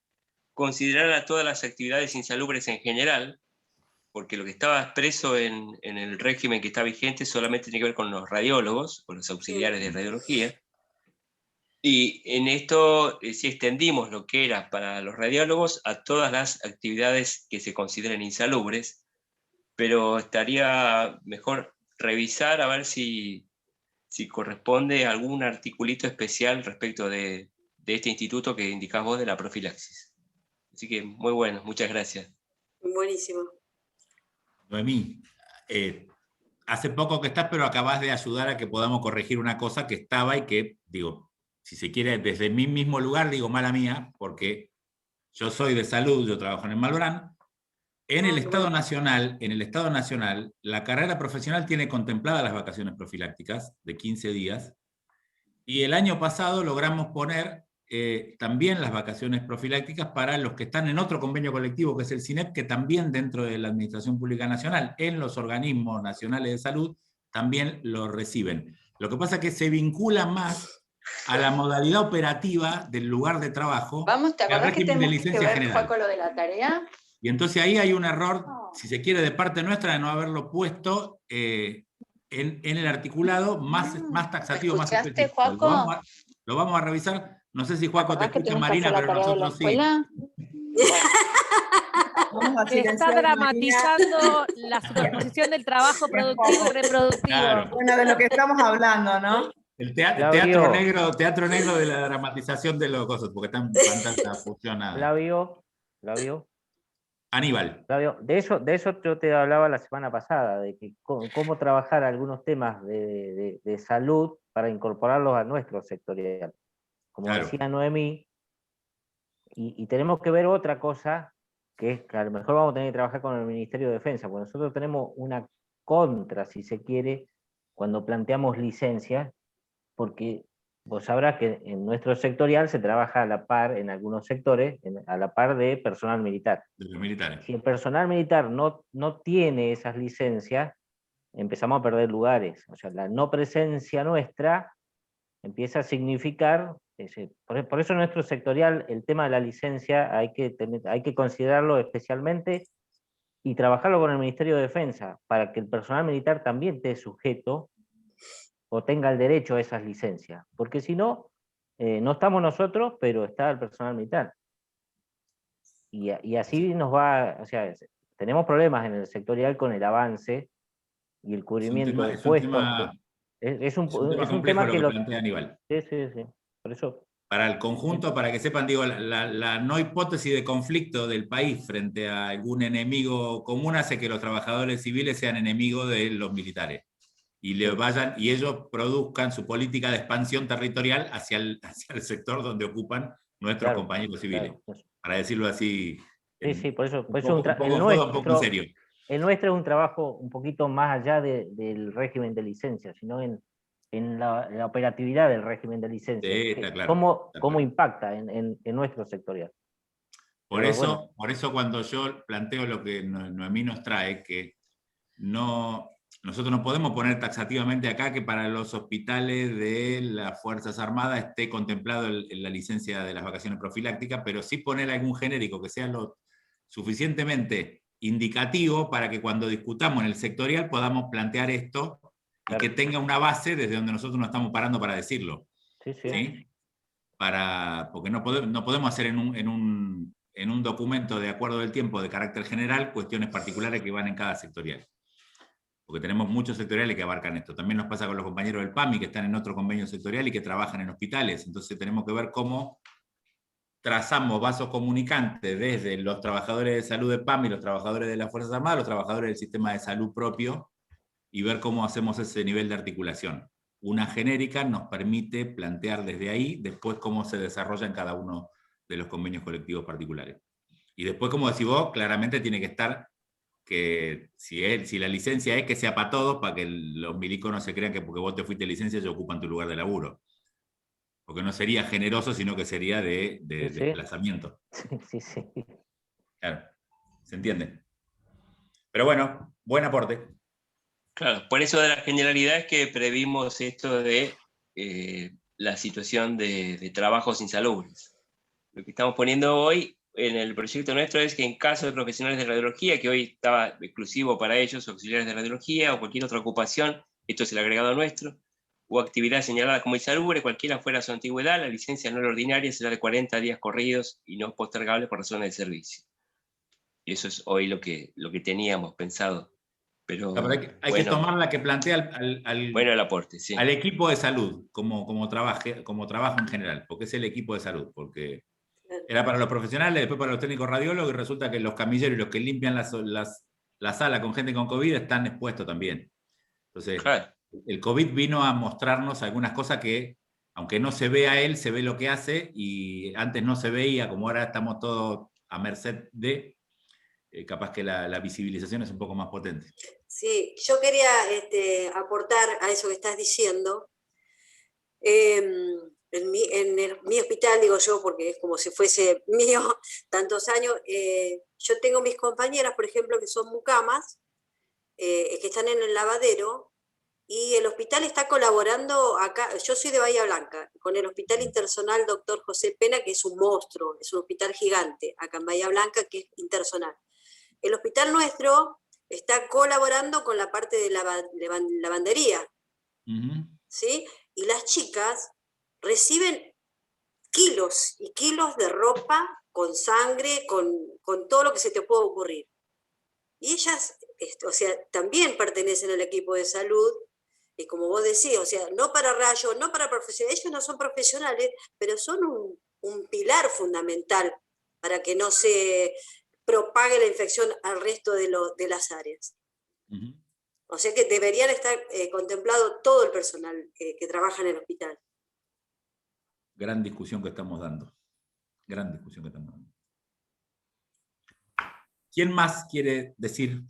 considerar a todas las actividades insalubres en general, porque lo que estaba expreso en el régimen que está vigente solamente tiene que ver con los radiólogos, con los auxiliares de radiología, y en esto sí extendimos lo que era para los radiólogos a todas las actividades que se consideren insalubres, pero estaría mejor revisar a ver si corresponde algún articulito especial respecto de este instituto que indicás vos de la profilaxis. Así que muy bueno, muchas gracias. Buenísimo. Noemí, hace poco que estás, pero acabás de ayudar a que podamos corregir una cosa que estaba y que, digo, si se quiere, desde mi mismo lugar, digo mala mía, porque yo soy de salud, yo trabajo en el Malbrán. En el Estado Nacional, la carrera profesional tiene contempladas las vacaciones profilácticas de 15 días, y el año pasado logramos poner también las vacaciones profilácticas para los que están en otro convenio colectivo, que es el CINEP, que también dentro de la Administración Pública Nacional, en los organismos nacionales de salud, también lo reciben. Lo que pasa es que se vincula más a la modalidad operativa del lugar de trabajo. Vamos, ¿te acordás que tenemos que ver, general. Juaco, lo de la tarea? Y entonces ahí hay un error, si se quiere, de parte nuestra de no haberlo puesto en el articulado más taxativo, más específico. Juaco? Lo vamos a revisar. No sé si Juaco te escucha, Marina, pero nosotros sí. Está dramatizando la superposición del trabajo productivo y reproductivo. Claro. Bueno, de lo que estamos hablando, ¿no? El teatro negro de la dramatización de los cosas, porque están pantalla fusionada. ¿La vio? Aníbal. De eso yo te hablaba la semana pasada, de que cómo trabajar algunos temas de salud para incorporarlos a nuestro sectorial. Como decía Noemí, y tenemos que ver otra cosa, que es que a lo mejor vamos a tener que trabajar con el Ministerio de Defensa, porque nosotros tenemos una contra, si se quiere, cuando planteamos licencias, porque vos sabrás que en nuestro sectorial se trabaja a la par, en algunos sectores, a la par de personal militar. De los militares. Si el personal militar no tiene esas licencias, empezamos a perder lugares. O sea, la no presencia nuestra empieza a significar, por eso en nuestro sectorial el tema de la licencia hay que considerarlo especialmente y trabajarlo con el Ministerio de Defensa, para que el personal militar también esté sujeto o tenga el derecho a esas licencias, porque si no, no estamos nosotros, pero está el personal militar. Y así nos va, o sea, tenemos problemas en el sectorial con el avance y el cubrimiento de puestos. Es un tema que lo plantea Aníbal. Sí. Por eso. Para el conjunto, para que sepan, digo, la no hipótesis de conflicto del país frente a algún enemigo común hace que los trabajadores civiles sean enemigos de los militares. Y ellos produzcan su política de expansión territorial hacia el sector donde ocupan nuestros compañeros civiles. Claro. Para decirlo así. Sí, por eso un poco en serio. El nuestro es un trabajo un poquito más allá del régimen de licencia, sino en la operatividad del régimen de licencia. Sí, está claro, cómo impacta en nuestro sectorial. Por eso cuando yo planteo lo que Noemí nos trae, que nosotros no podemos poner taxativamente acá que para los hospitales de las Fuerzas Armadas esté contemplado la licencia de las vacaciones profilácticas, pero sí poner algún genérico que sea lo suficientemente indicativo para que cuando discutamos en el sectorial podamos plantear esto y que tenga una base desde donde nosotros nos estamos parando para decirlo. ¿Sí? Porque no podemos hacer en un documento de acuerdo del tiempo de carácter general cuestiones particulares que van en cada sectorial. Porque tenemos muchos sectoriales que abarcan esto. También nos pasa con los compañeros del PAMI que están en otro convenio sectorial y que trabajan en hospitales. Entonces tenemos que ver cómo trazamos vasos comunicantes desde los trabajadores de salud de PAMI, los trabajadores de las Fuerzas Armadas, los trabajadores del sistema de salud propio, y ver cómo hacemos ese nivel de articulación. Una genérica nos permite plantear desde ahí después cómo se desarrolla en cada uno de los convenios colectivos particulares. Y después, como decís vos, claramente tiene que estar que si la licencia es que sea para todos, para que los milicos no se crean que porque vos te fuiste de licencia ellos ocupan tu lugar de laburo. Porque no sería generoso, sino que sería de desplazamiento. Sí. Claro, se entiende. Pero bueno, buen aporte. Claro, por eso de la generalidad es que previmos esto de la situación de trabajos insalubres. Lo que estamos poniendo hoy en el proyecto nuestro es que en caso de profesionales de radiología, que hoy estaba exclusivo para ellos, auxiliares de radiología o cualquier otra ocupación, esto es el agregado nuestro, o actividad señalada como insalubre, cualquiera fuera su antigüedad, la licencia no ordinaria será de 40 días corridos y no postergable por razones de servicio. Y eso es hoy lo que teníamos pensado. Pero hay que tomar la que plantea el aporte, sí. Al equipo de salud, como trabajo en general, porque es el equipo de salud, porque era para los profesionales, después para los técnicos radiólogos, y resulta que los camilleros y los que limpian la sala con gente con COVID están expuestos también. Entonces, el COVID vino a mostrarnos algunas cosas que, aunque no se ve a él, se ve lo que hace, y antes no se veía, como ahora estamos todos a merced de, capaz que la visibilización es un poco más potente. Sí, yo quería aportar a eso que estás diciendo. En mi hospital, digo yo, porque es como si fuese mío tantos años, yo tengo mis compañeras, por ejemplo, que son mucamas, que están en el lavadero, y el hospital está colaborando acá, yo soy de Bahía Blanca, con el Hospital Interzonal Dr. José Pena, que es un monstruo, es un hospital gigante, acá en Bahía Blanca, que es interzonal. El hospital nuestro está colaborando con la parte de lavandería, ¿sí? Y las chicas reciben kilos y kilos de ropa con sangre, con todo lo que se te pueda ocurrir. Y ellas, o sea, también pertenecen al equipo de salud, y como vos decís, o sea, no para rayos, no para profesionales, ellos no son profesionales, pero son un pilar fundamental para que no se propague la infección al resto de las áreas. O sea que deberían estar contemplado todo el personal que trabaja en el hospital. Gran discusión que estamos dando. Gran discusión que estamos dando. ¿Quién más quiere decir?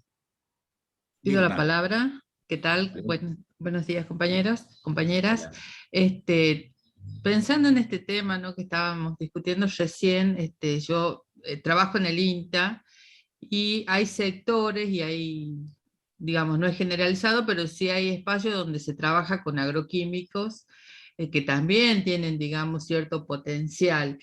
Pido la Mirna. palabra. ¿Qué tal? Buenos días, compañeros, compañeras. Hola. Pensando en este tema, ¿no?, que estábamos discutiendo recién, yo trabajo en el INTA y hay sectores y hay, digamos, no es generalizado, pero sí hay espacios donde se trabaja con agroquímicos que también tienen, digamos, cierto potencial.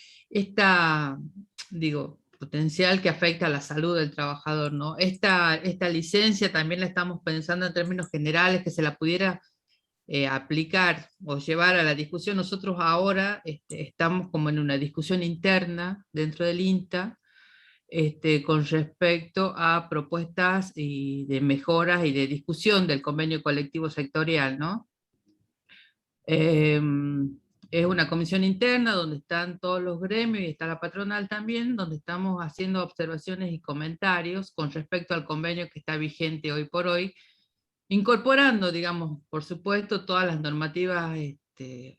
Potencial que afecta a la salud del trabajador, ¿no? Esta licencia también la estamos pensando en términos generales, que se la pudiera aplicar o llevar a la discusión. Nosotros ahora estamos como en una discusión interna dentro del INTA, con respecto a propuestas de mejoras y de discusión del convenio colectivo sectorial, ¿no? Es una comisión interna donde están todos los gremios y está la patronal también, donde estamos haciendo observaciones y comentarios con respecto al convenio que está vigente hoy por hoy, incorporando, digamos, por supuesto, todas las normativas,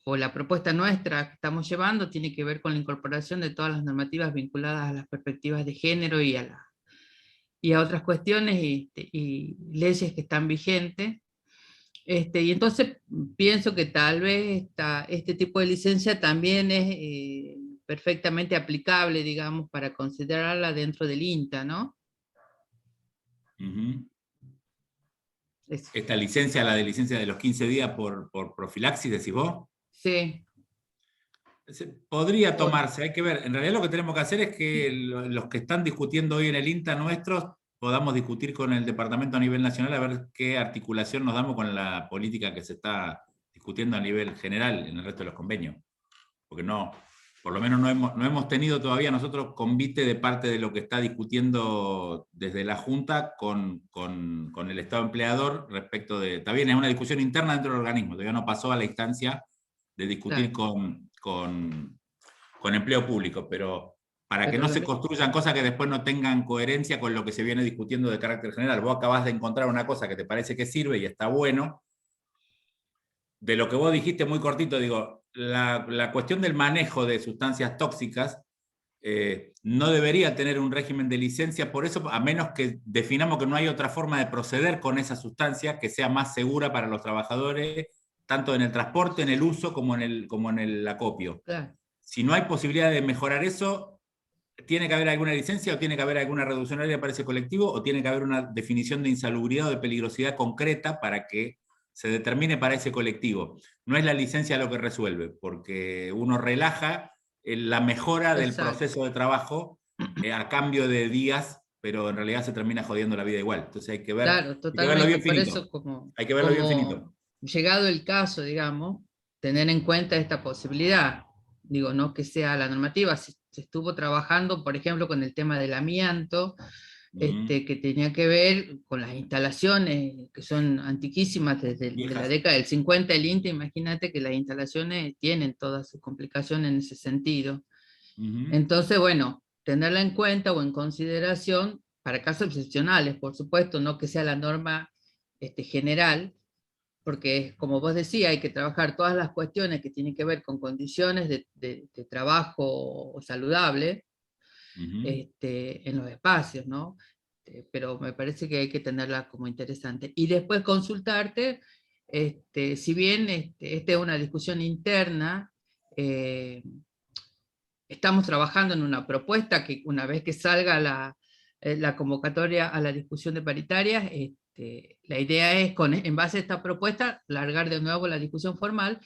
o la propuesta nuestra que estamos llevando tiene que ver con la incorporación de todas las normativas vinculadas a las perspectivas de género y a otras cuestiones y leyes que están vigentes. Y entonces pienso que tal vez este tipo de licencia también es perfectamente aplicable, digamos, para considerarla dentro del INTA, ¿no? Esta licencia, la de licencia de los 15 días por profilaxis, decís vos. Sí. Podría tomarse, hay que ver. En realidad lo que tenemos que hacer es que los que están discutiendo hoy en el INTA nuestros podamos discutir con el departamento a nivel nacional a ver qué articulación nos damos con la política que se está discutiendo a nivel general en el resto de los convenios. Porque no, por lo menos no hemos tenido todavía nosotros convite de parte de lo que está discutiendo desde la Junta con el Estado empleador respecto de... Está bien, es una discusión interna dentro del organismo, todavía no pasó a la instancia de discutir con empleo público, pero para que no se construyan cosas que después no tengan coherencia con lo que se viene discutiendo de carácter general. Vos acabás de encontrar una cosa que te parece que sirve y está bueno. De lo que vos dijiste muy cortito, digo, la cuestión del manejo de sustancias tóxicas no debería tener un régimen de licencia, por eso, a menos que definamos que no hay otra forma de proceder con esa sustancia que sea más segura para los trabajadores, tanto en el transporte, en el uso, como en el acopio. Claro. Si no hay posibilidad de mejorar eso, ¿tiene que haber alguna licencia o tiene que haber alguna reducción horaria para ese colectivo o tiene que haber una definición de insalubridad o de peligrosidad concreta para que se determine para ese colectivo? No es la licencia lo que resuelve, porque uno relaja la mejora del proceso de trabajo a cambio de días, pero en realidad se termina jodiendo la vida igual. Entonces hay que ver, claro, hay que verlo bien finito. Por eso hay que verlo bien finito. Llegado el caso, digamos, tener en cuenta esta posibilidad. Digo, no que sea la normativa, se estuvo trabajando, por ejemplo, con el tema del amianto, que tenía que ver con las instalaciones que son antiquísimas desde la década del 50 el INTA. Imagínate que las instalaciones tienen todas sus complicaciones en ese sentido. Entonces, bueno, tenerla en cuenta o en consideración para casos excepcionales, por supuesto, no que sea la norma general, porque como vos decías, hay que trabajar todas las cuestiones que tienen que ver con condiciones de trabajo saludable, en los espacios, ¿no? Pero me parece que hay que tenerla como interesante. Y después consultarte, si bien esta es una discusión interna, estamos trabajando en una propuesta que una vez que salga la convocatoria a la discusión de paritarias, la idea es, en base a esta propuesta, largar de nuevo la discusión formal,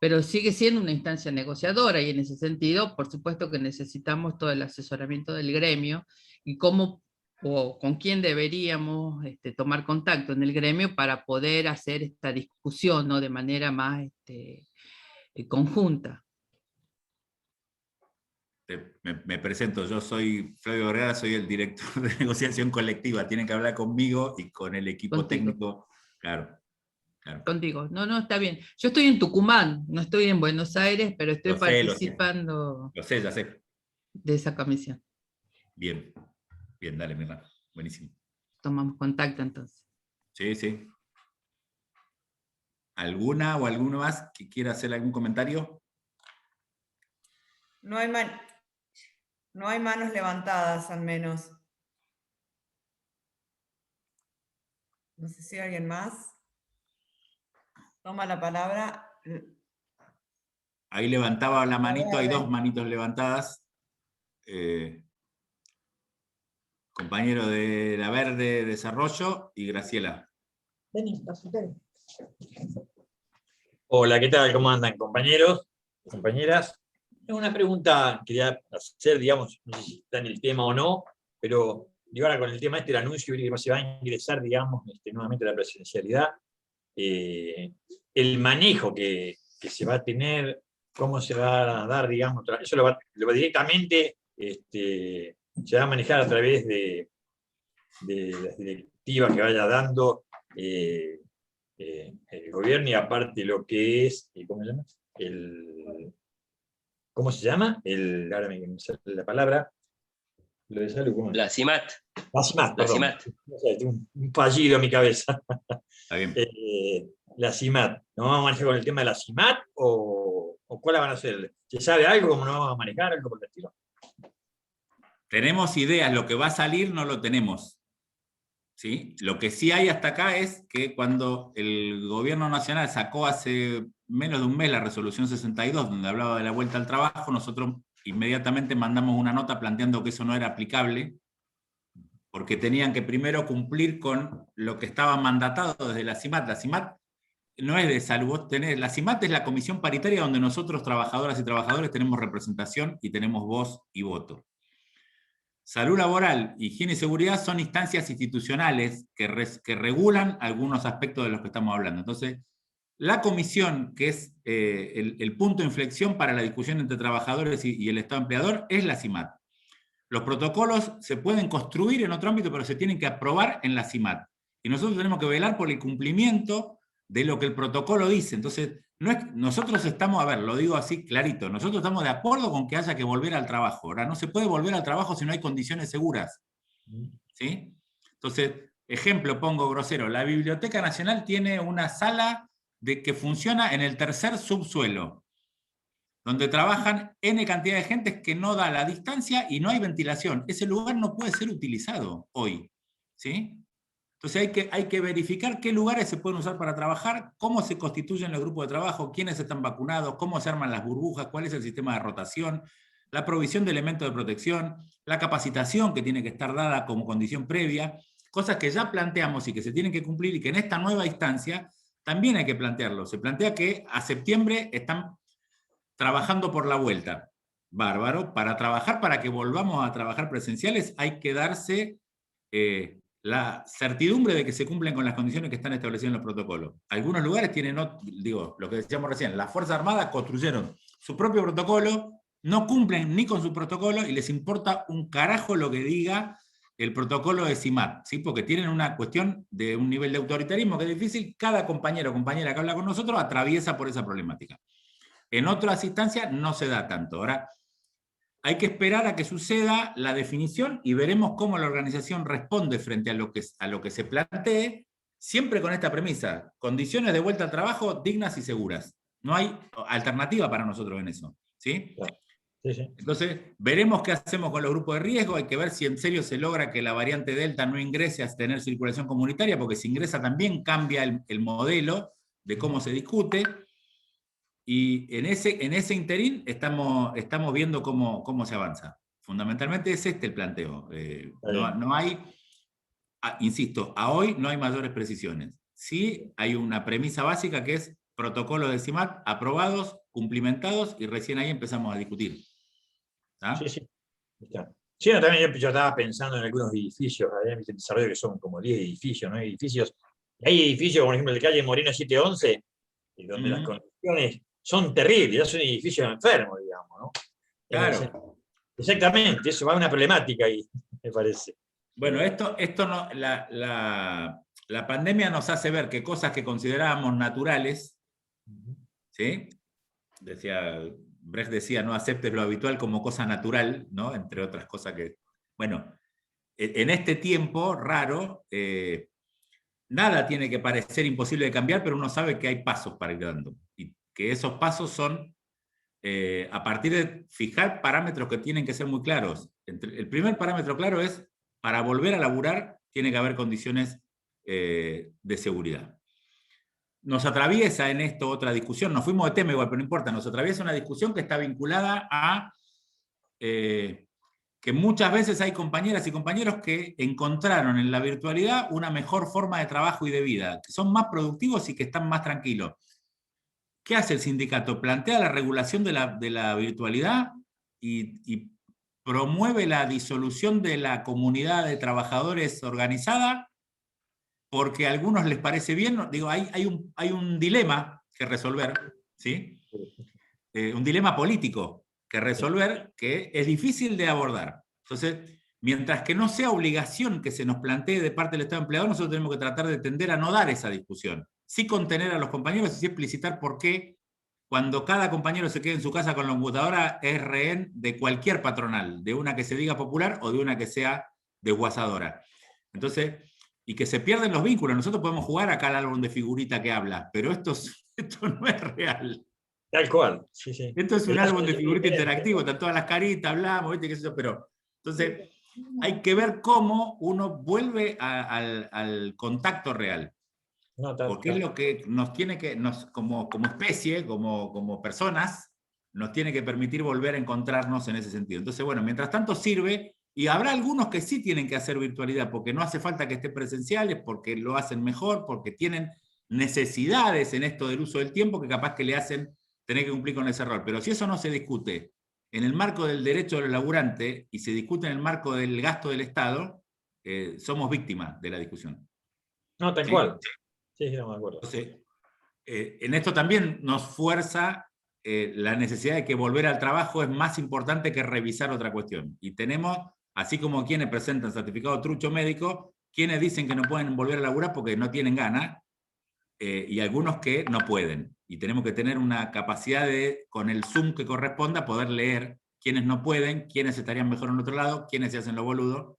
pero sigue siendo una instancia negociadora, y en ese sentido, por supuesto que necesitamos todo el asesoramiento del gremio, y cómo o con quién deberíamos tomar contacto en el gremio para poder hacer esta discusión, ¿no?, de manera más conjunta. Me presento, yo soy Flavio Vergara, soy el director de negociación colectiva. Tienen que hablar conmigo y con el equipo técnico. Claro. Contigo. No, está bien. Yo estoy en Tucumán, no estoy en Buenos Aires, pero estoy participando ya sé. De esa comisión. Bien, dale, mi hermano. Buenísimo. Tomamos contacto entonces. Sí. ¿Alguna o alguno más que quiera hacer algún comentario? No hay manos levantadas, al menos. No sé si alguien más toma la palabra. Ahí levantaba la manito, hay dos manitos levantadas. Compañero de La Verde Desarrollo y Graciela. Vení, pasate. Hola, ¿qué tal? ¿Cómo andan, compañeros, compañeras? Tengo una pregunta que quería hacer, digamos, no sé si está en el tema o no, pero digo, ahora con el tema el anuncio que se va a ingresar, digamos, nuevamente la presencialidad, el manejo que se va a tener, cómo se va a dar, digamos, eso lo va directamente, se va a manejar a través de las directivas que vaya dando el gobierno, y aparte lo que es, ¿cómo se llama? Ahora me sale la palabra, lo de salud, ¿cómo es? La CIMAT. La CIMAT, La perdón. CIMAT. Tengo un fallido en mi cabeza. Está bien. La CIMAT. ¿Nos vamos a manejar con el tema de la CIMAT o cuál la van a hacer? ¿Se sabe algo cómo nos vamos a manejar, algo por el estilo? Tenemos ideas, lo que va a salir no lo tenemos. ¿Sí? Lo que sí hay hasta acá es que cuando el gobierno nacional sacó hace menos de un mes la resolución 62, donde hablaba de la vuelta al trabajo, nosotros inmediatamente mandamos una nota planteando que eso no era aplicable, porque tenían que primero cumplir con lo que estaba mandatado desde la CIMAT. La CIMAT no es de salud, la CIMAT es la comisión paritaria donde nosotros, trabajadoras y trabajadores, tenemos representación y tenemos voz y voto. Salud laboral, higiene y seguridad son instancias institucionales que regulan algunos aspectos de los que estamos hablando. Entonces, la comisión, que es el punto de inflexión para la discusión entre trabajadores y el Estado empleador, es la CIMAT. Los protocolos se pueden construir en otro ámbito, pero se tienen que aprobar en la CIMAT. Y nosotros tenemos que velar por el cumplimiento de lo que el protocolo dice. Entonces, nosotros estamos, a ver, lo digo así clarito, nosotros estamos de acuerdo con que haya que volver al trabajo. Ahora, no se puede volver al trabajo si no hay condiciones seguras. ¿Sí? Entonces, ejemplo, pongo grosero, la Biblioteca Nacional tiene una sala que funciona en el tercer subsuelo, donde trabajan N cantidad de gente que no da la distancia y no hay ventilación. Ese lugar no puede ser utilizado hoy. ¿Sí? Entonces hay que verificar qué lugares se pueden usar para trabajar, cómo se constituyen los grupos de trabajo, quiénes están vacunados, cómo se arman las burbujas, cuál es el sistema de rotación, la provisión de elementos de protección, la capacitación que tiene que estar dada como condición previa, cosas que ya planteamos y que se tienen que cumplir y que en esta nueva instancia también hay que plantearlo. Se plantea que a septiembre están trabajando por la vuelta. Bárbaro. Para trabajar, para que volvamos a trabajar presenciales, hay que darse la certidumbre de que se cumplen con las condiciones que están establecidas en los protocolos. Algunos lugares tienen, digo, lo que decíamos recién, las Fuerzas Armadas construyeron su propio protocolo, no cumplen ni con su protocolo y les importa un carajo lo que diga el protocolo de CIMAT, ¿sí? Porque tienen una cuestión de un nivel de autoritarismo que es difícil. Cada compañero o compañera que habla con nosotros atraviesa por esa problemática. En otras instancias no se da tanto. Ahora, hay que esperar a que suceda la definición y veremos cómo la organización responde frente a lo que se plantee, siempre con esta premisa: condiciones de vuelta al trabajo dignas y seguras. No hay alternativa para nosotros en eso. ¿Sí? Sí, sí. Entonces, veremos qué hacemos con los grupos de riesgo. Hay que ver si en serio se logra que la variante Delta no ingrese a tener circulación comunitaria, porque si ingresa también cambia el modelo de cómo se discute. Y en ese interín estamos viendo cómo se avanza. Fundamentalmente es este el planteo. No hay, insisto, a hoy no hay mayores precisiones. Sí hay una premisa básica que es protocolos de CIMAT aprobados, cumplimentados, y recién ahí empezamos a discutir. ¿Ah? Sí, sí. Está. Sí, no, también yo estaba pensando en algunos edificios, en el desarrollo, que son como 10 edificios, ¿no? Edificios. Hay edificios, por ejemplo, en la calle Moreno 711, donde las condiciones son terribles, ya son edificios enfermos, digamos, ¿no? Claro. Exactamente, eso va a una problemática ahí, me parece. Bueno, esto no, la pandemia nos hace ver que cosas que considerábamos naturales, ¿sí? Brecht decía, no aceptes lo habitual como cosa natural, ¿no? Entre otras cosas que... Bueno, en este tiempo raro, nada tiene que parecer imposible de cambiar, pero uno sabe que hay pasos para ir dando. Y que esos pasos son a partir de fijar parámetros que tienen que ser muy claros. El primer parámetro claro es, para volver a laburar, tiene que haber condiciones de seguridad. Nos atraviesa en esto otra discusión, nos fuimos de tema igual, pero no importa, nos atraviesa una discusión que está vinculada a que muchas veces hay compañeras y compañeros que encontraron en la virtualidad una mejor forma de trabajo y de vida, que son más productivos y que están más tranquilos. ¿Qué hace el sindicato? Plantea la regulación de la virtualidad y promueve la disolución de la comunidad de trabajadores organizada porque a algunos les parece bien. Digo, hay un dilema que resolver, ¿sí? Un dilema político que resolver que es difícil de abordar. Entonces, mientras que no sea obligación que se nos plantee de parte del Estado empleador, nosotros tenemos que tratar de tender a no dar esa discusión. Sí contener a los compañeros y sí explicitar por qué cuando cada compañero se quede en su casa con la computadora es rehén de cualquier patronal, de una que se diga popular o de una que sea desguazadora. Entonces, y que se pierden los vínculos. Nosotros podemos jugar acá al álbum de figurita que habla, pero esto no es real. Tal cual, sí, sí. Esto es un álbum de figurita interactivo, están todas las caritas, hablamos, ¿viste? ¿Qué es eso? Pero, entonces, hay que ver cómo uno vuelve al contacto real. No, porque es lo que nos tiene que, como especie, como personas, nos tiene que permitir volver a encontrarnos en ese sentido. Entonces, bueno, mientras tanto sirve, y habrá algunos que sí tienen que hacer virtualidad, porque no hace falta que estén presenciales, porque lo hacen mejor, porque tienen necesidades en esto del uso del tiempo que capaz que le hacen tener que cumplir con ese rol. Pero si eso no se discute en el marco del derecho del laburante y se discute en el marco del gasto del Estado, somos víctimas de la discusión. No, tal cual. Sí, no me acuerdo. Entonces, en esto también nos fuerza la necesidad de que volver al trabajo es más importante que revisar otra cuestión. Y tenemos, así como quienes presentan certificado trucho médico, quienes dicen que no pueden volver a laburar porque no tienen ganas, y algunos que no pueden. Y tenemos que tener una capacidad de, con el Zoom que corresponda, poder leer quiénes no pueden, quiénes estarían mejor en otro lado, quiénes se hacen los boludos,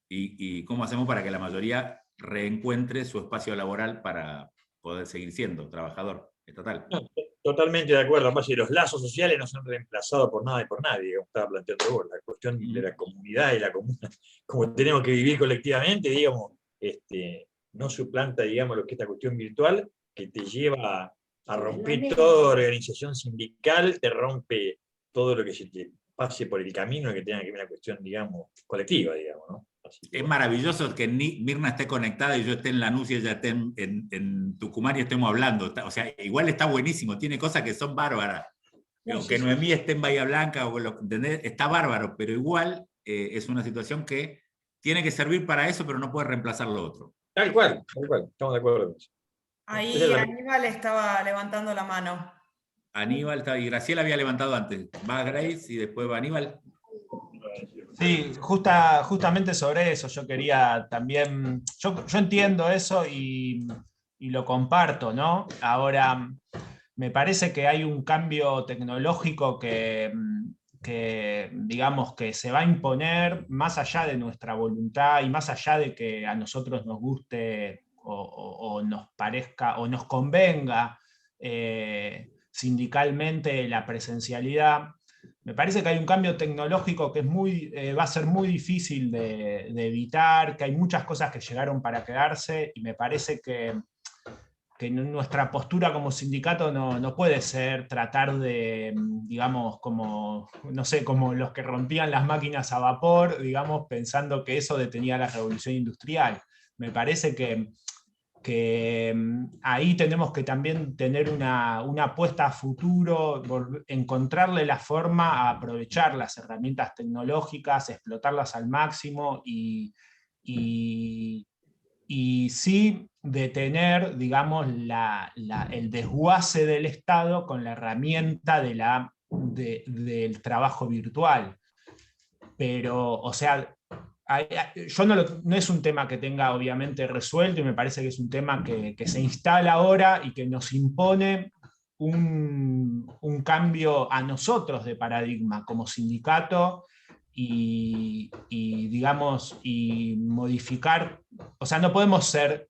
y cómo hacemos para que la mayoría reencuentre su espacio laboral para poder seguir siendo trabajador estatal. No, totalmente de acuerdo. Además, los lazos sociales no son reemplazados por nada y por nadie, como estaba planteando vos. La cuestión de la comunidad y la comuna, como tenemos que vivir colectivamente, digamos, no suplanta, digamos, lo que es esta cuestión virtual, que te lleva a romper toda organización sindical, te rompe todo lo que se te pase por el camino que tenga que ver una cuestión, digamos, colectiva, digamos, ¿no? Es maravilloso que Mirna esté conectada y yo esté en Lanús y ella esté en Tucumán y estemos hablando. O sea, igual está buenísimo, tiene cosas que son bárbaras. Aunque Noemí esté en Bahía Blanca, ¿entendés? Está bárbaro, pero igual es una situación que tiene que servir para eso, pero no puede reemplazar lo otro. Tal cual, estamos de acuerdo. Ahí Aníbal estaba levantando la mano. Aníbal estaba, y Graciela había levantado antes. Va Grace y después va Aníbal. Sí, justamente sobre eso yo quería también, yo entiendo eso y lo comparto, ¿no? Ahora, me parece que hay un cambio tecnológico que digamos que se va a imponer más allá de nuestra voluntad y más allá de que a nosotros nos guste o nos parezca o nos convenga sindicalmente la presencialidad. Me parece que hay un cambio tecnológico que va a ser muy difícil de evitar, que hay muchas cosas que llegaron para quedarse, y me parece que nuestra postura como sindicato no puede ser tratar de, digamos, como, no sé, como los que rompían las máquinas a vapor, digamos, pensando que eso detenía la revolución industrial. Me parece que ahí tenemos que también tener una apuesta a futuro, encontrarle la forma a aprovechar las herramientas tecnológicas, explotarlas al máximo y sí detener, digamos, el desguace del Estado con la herramienta del trabajo virtual. Pero, o sea, yo no es un tema que tenga obviamente resuelto, y me parece que es un tema que se instala ahora y que nos impone un cambio a nosotros de paradigma como sindicato y digamos, y modificar, o sea, no podemos ser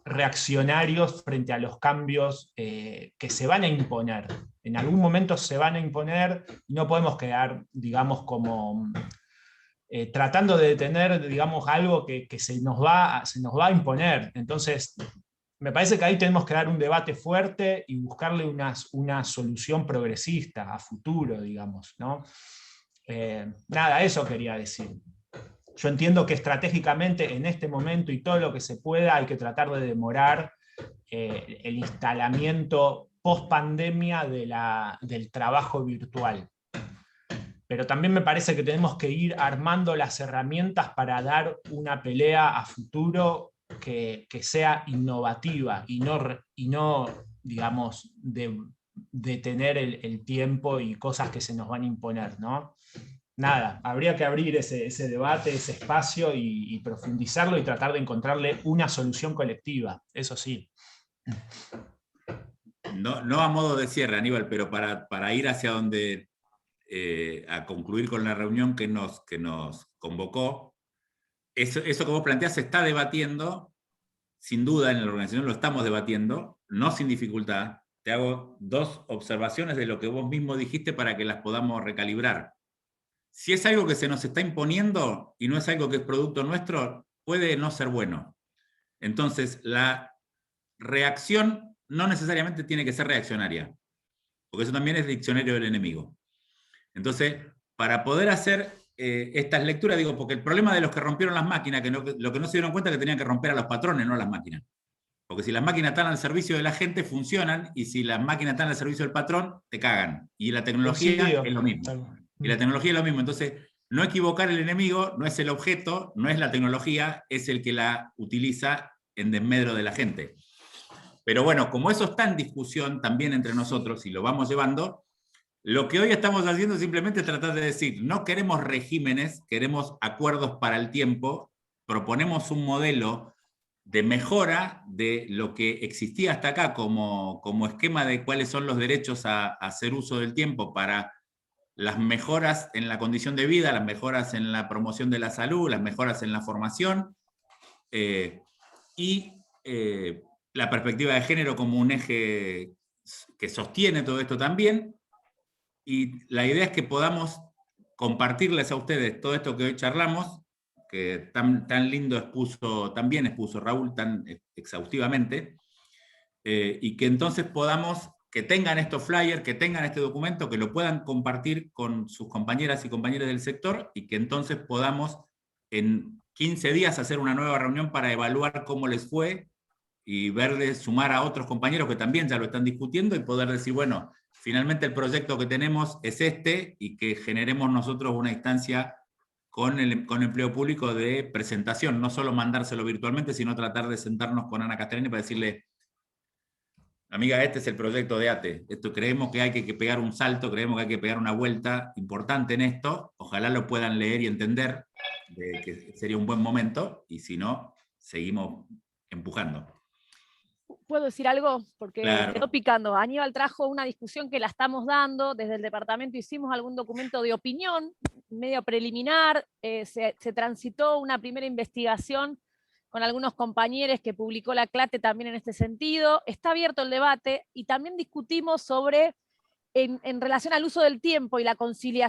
reaccionarios frente a los cambios que se van a imponer. En algún momento se van a imponer y no podemos quedar, digamos, como tratando de detener, digamos, algo que se nos va a imponer. Entonces, me parece que ahí tenemos que dar un debate fuerte y buscarle una solución progresista a futuro, digamos, ¿no? Nada, eso quería decir. Yo entiendo que estratégicamente en este momento y todo lo que se pueda hay que tratar de demorar el instalamiento post pandemia del trabajo virtual. Pero también me parece que tenemos que ir armando las herramientas para dar una pelea a futuro que sea innovativa y no digamos, de tener el tiempo y cosas que se nos van a imponer, ¿no? Nada, habría que abrir ese debate, ese espacio y profundizarlo y tratar de encontrarle una solución colectiva, eso sí. No a modo de cierre, Aníbal, pero para ir hacia donde, a concluir con la reunión que nos convocó, eso que vos planteás se está debatiendo, sin duda en la organización lo estamos debatiendo, no sin dificultad. Te hago 2 observaciones de lo que vos mismo dijiste para que las podamos recalibrar. Si es algo que se nos está imponiendo y no es algo que es producto nuestro, puede no ser bueno. Entonces, la reacción no necesariamente tiene que ser reaccionaria, porque eso también es diccionario del enemigo. Entonces, para poder hacer estas lecturas, digo, porque el problema de los que rompieron las máquinas, que lo que no se dieron cuenta es que tenían que romper a los patrones, no a las máquinas. Porque si las máquinas están al servicio de la gente, funcionan, y si las máquinas están al servicio del patrón, te cagan. Y la tecnología es lo mismo. Y la tecnología es lo mismo. Entonces, no equivocar el enemigo no es el objeto, no es la tecnología, es el que la utiliza en desmedro de la gente. Pero bueno, como eso está en discusión también entre nosotros y lo vamos llevando, lo que hoy estamos haciendo es simplemente tratar de decir, no queremos regímenes, queremos acuerdos para el tiempo, proponemos un modelo de mejora de lo que existía hasta acá como esquema de cuáles son los derechos a hacer uso del tiempo para las mejoras en la condición de vida, las mejoras en la promoción de la salud, las mejoras en la formación, y la perspectiva de género como un eje que sostiene todo esto también. Y la idea es que podamos compartirles a ustedes todo esto que hoy charlamos, que tan lindo también expuso Raúl tan exhaustivamente, y que entonces podamos, que tengan estos flyers, que tengan este documento, que lo puedan compartir con sus compañeras y compañeros del sector, y que entonces podamos en 15 días hacer una nueva reunión para evaluar cómo les fue y ver de sumar a otros compañeros que también ya lo están discutiendo y poder decir, bueno, finalmente el proyecto que tenemos es este, y que generemos nosotros una instancia con empleo público de presentación, no solo mandárselo virtualmente, sino tratar de sentarnos con Ana Castellani para decirle, amiga, este es el proyecto de ATE, creemos que hay que pegar un salto, creemos que hay que pegar una vuelta importante en esto, ojalá lo puedan leer y entender, que sería un buen momento, y si no, seguimos empujando. ¿Puedo decir algo? Porque claro. quedó picando. Aníbal trajo una discusión que la estamos dando, desde el departamento hicimos algún documento de opinión, medio preliminar, se transitó una primera investigación con algunos compañeros que publicó la CLATE también en este sentido, está abierto el debate, y también discutimos sobre, en relación al uso del tiempo y la conciliación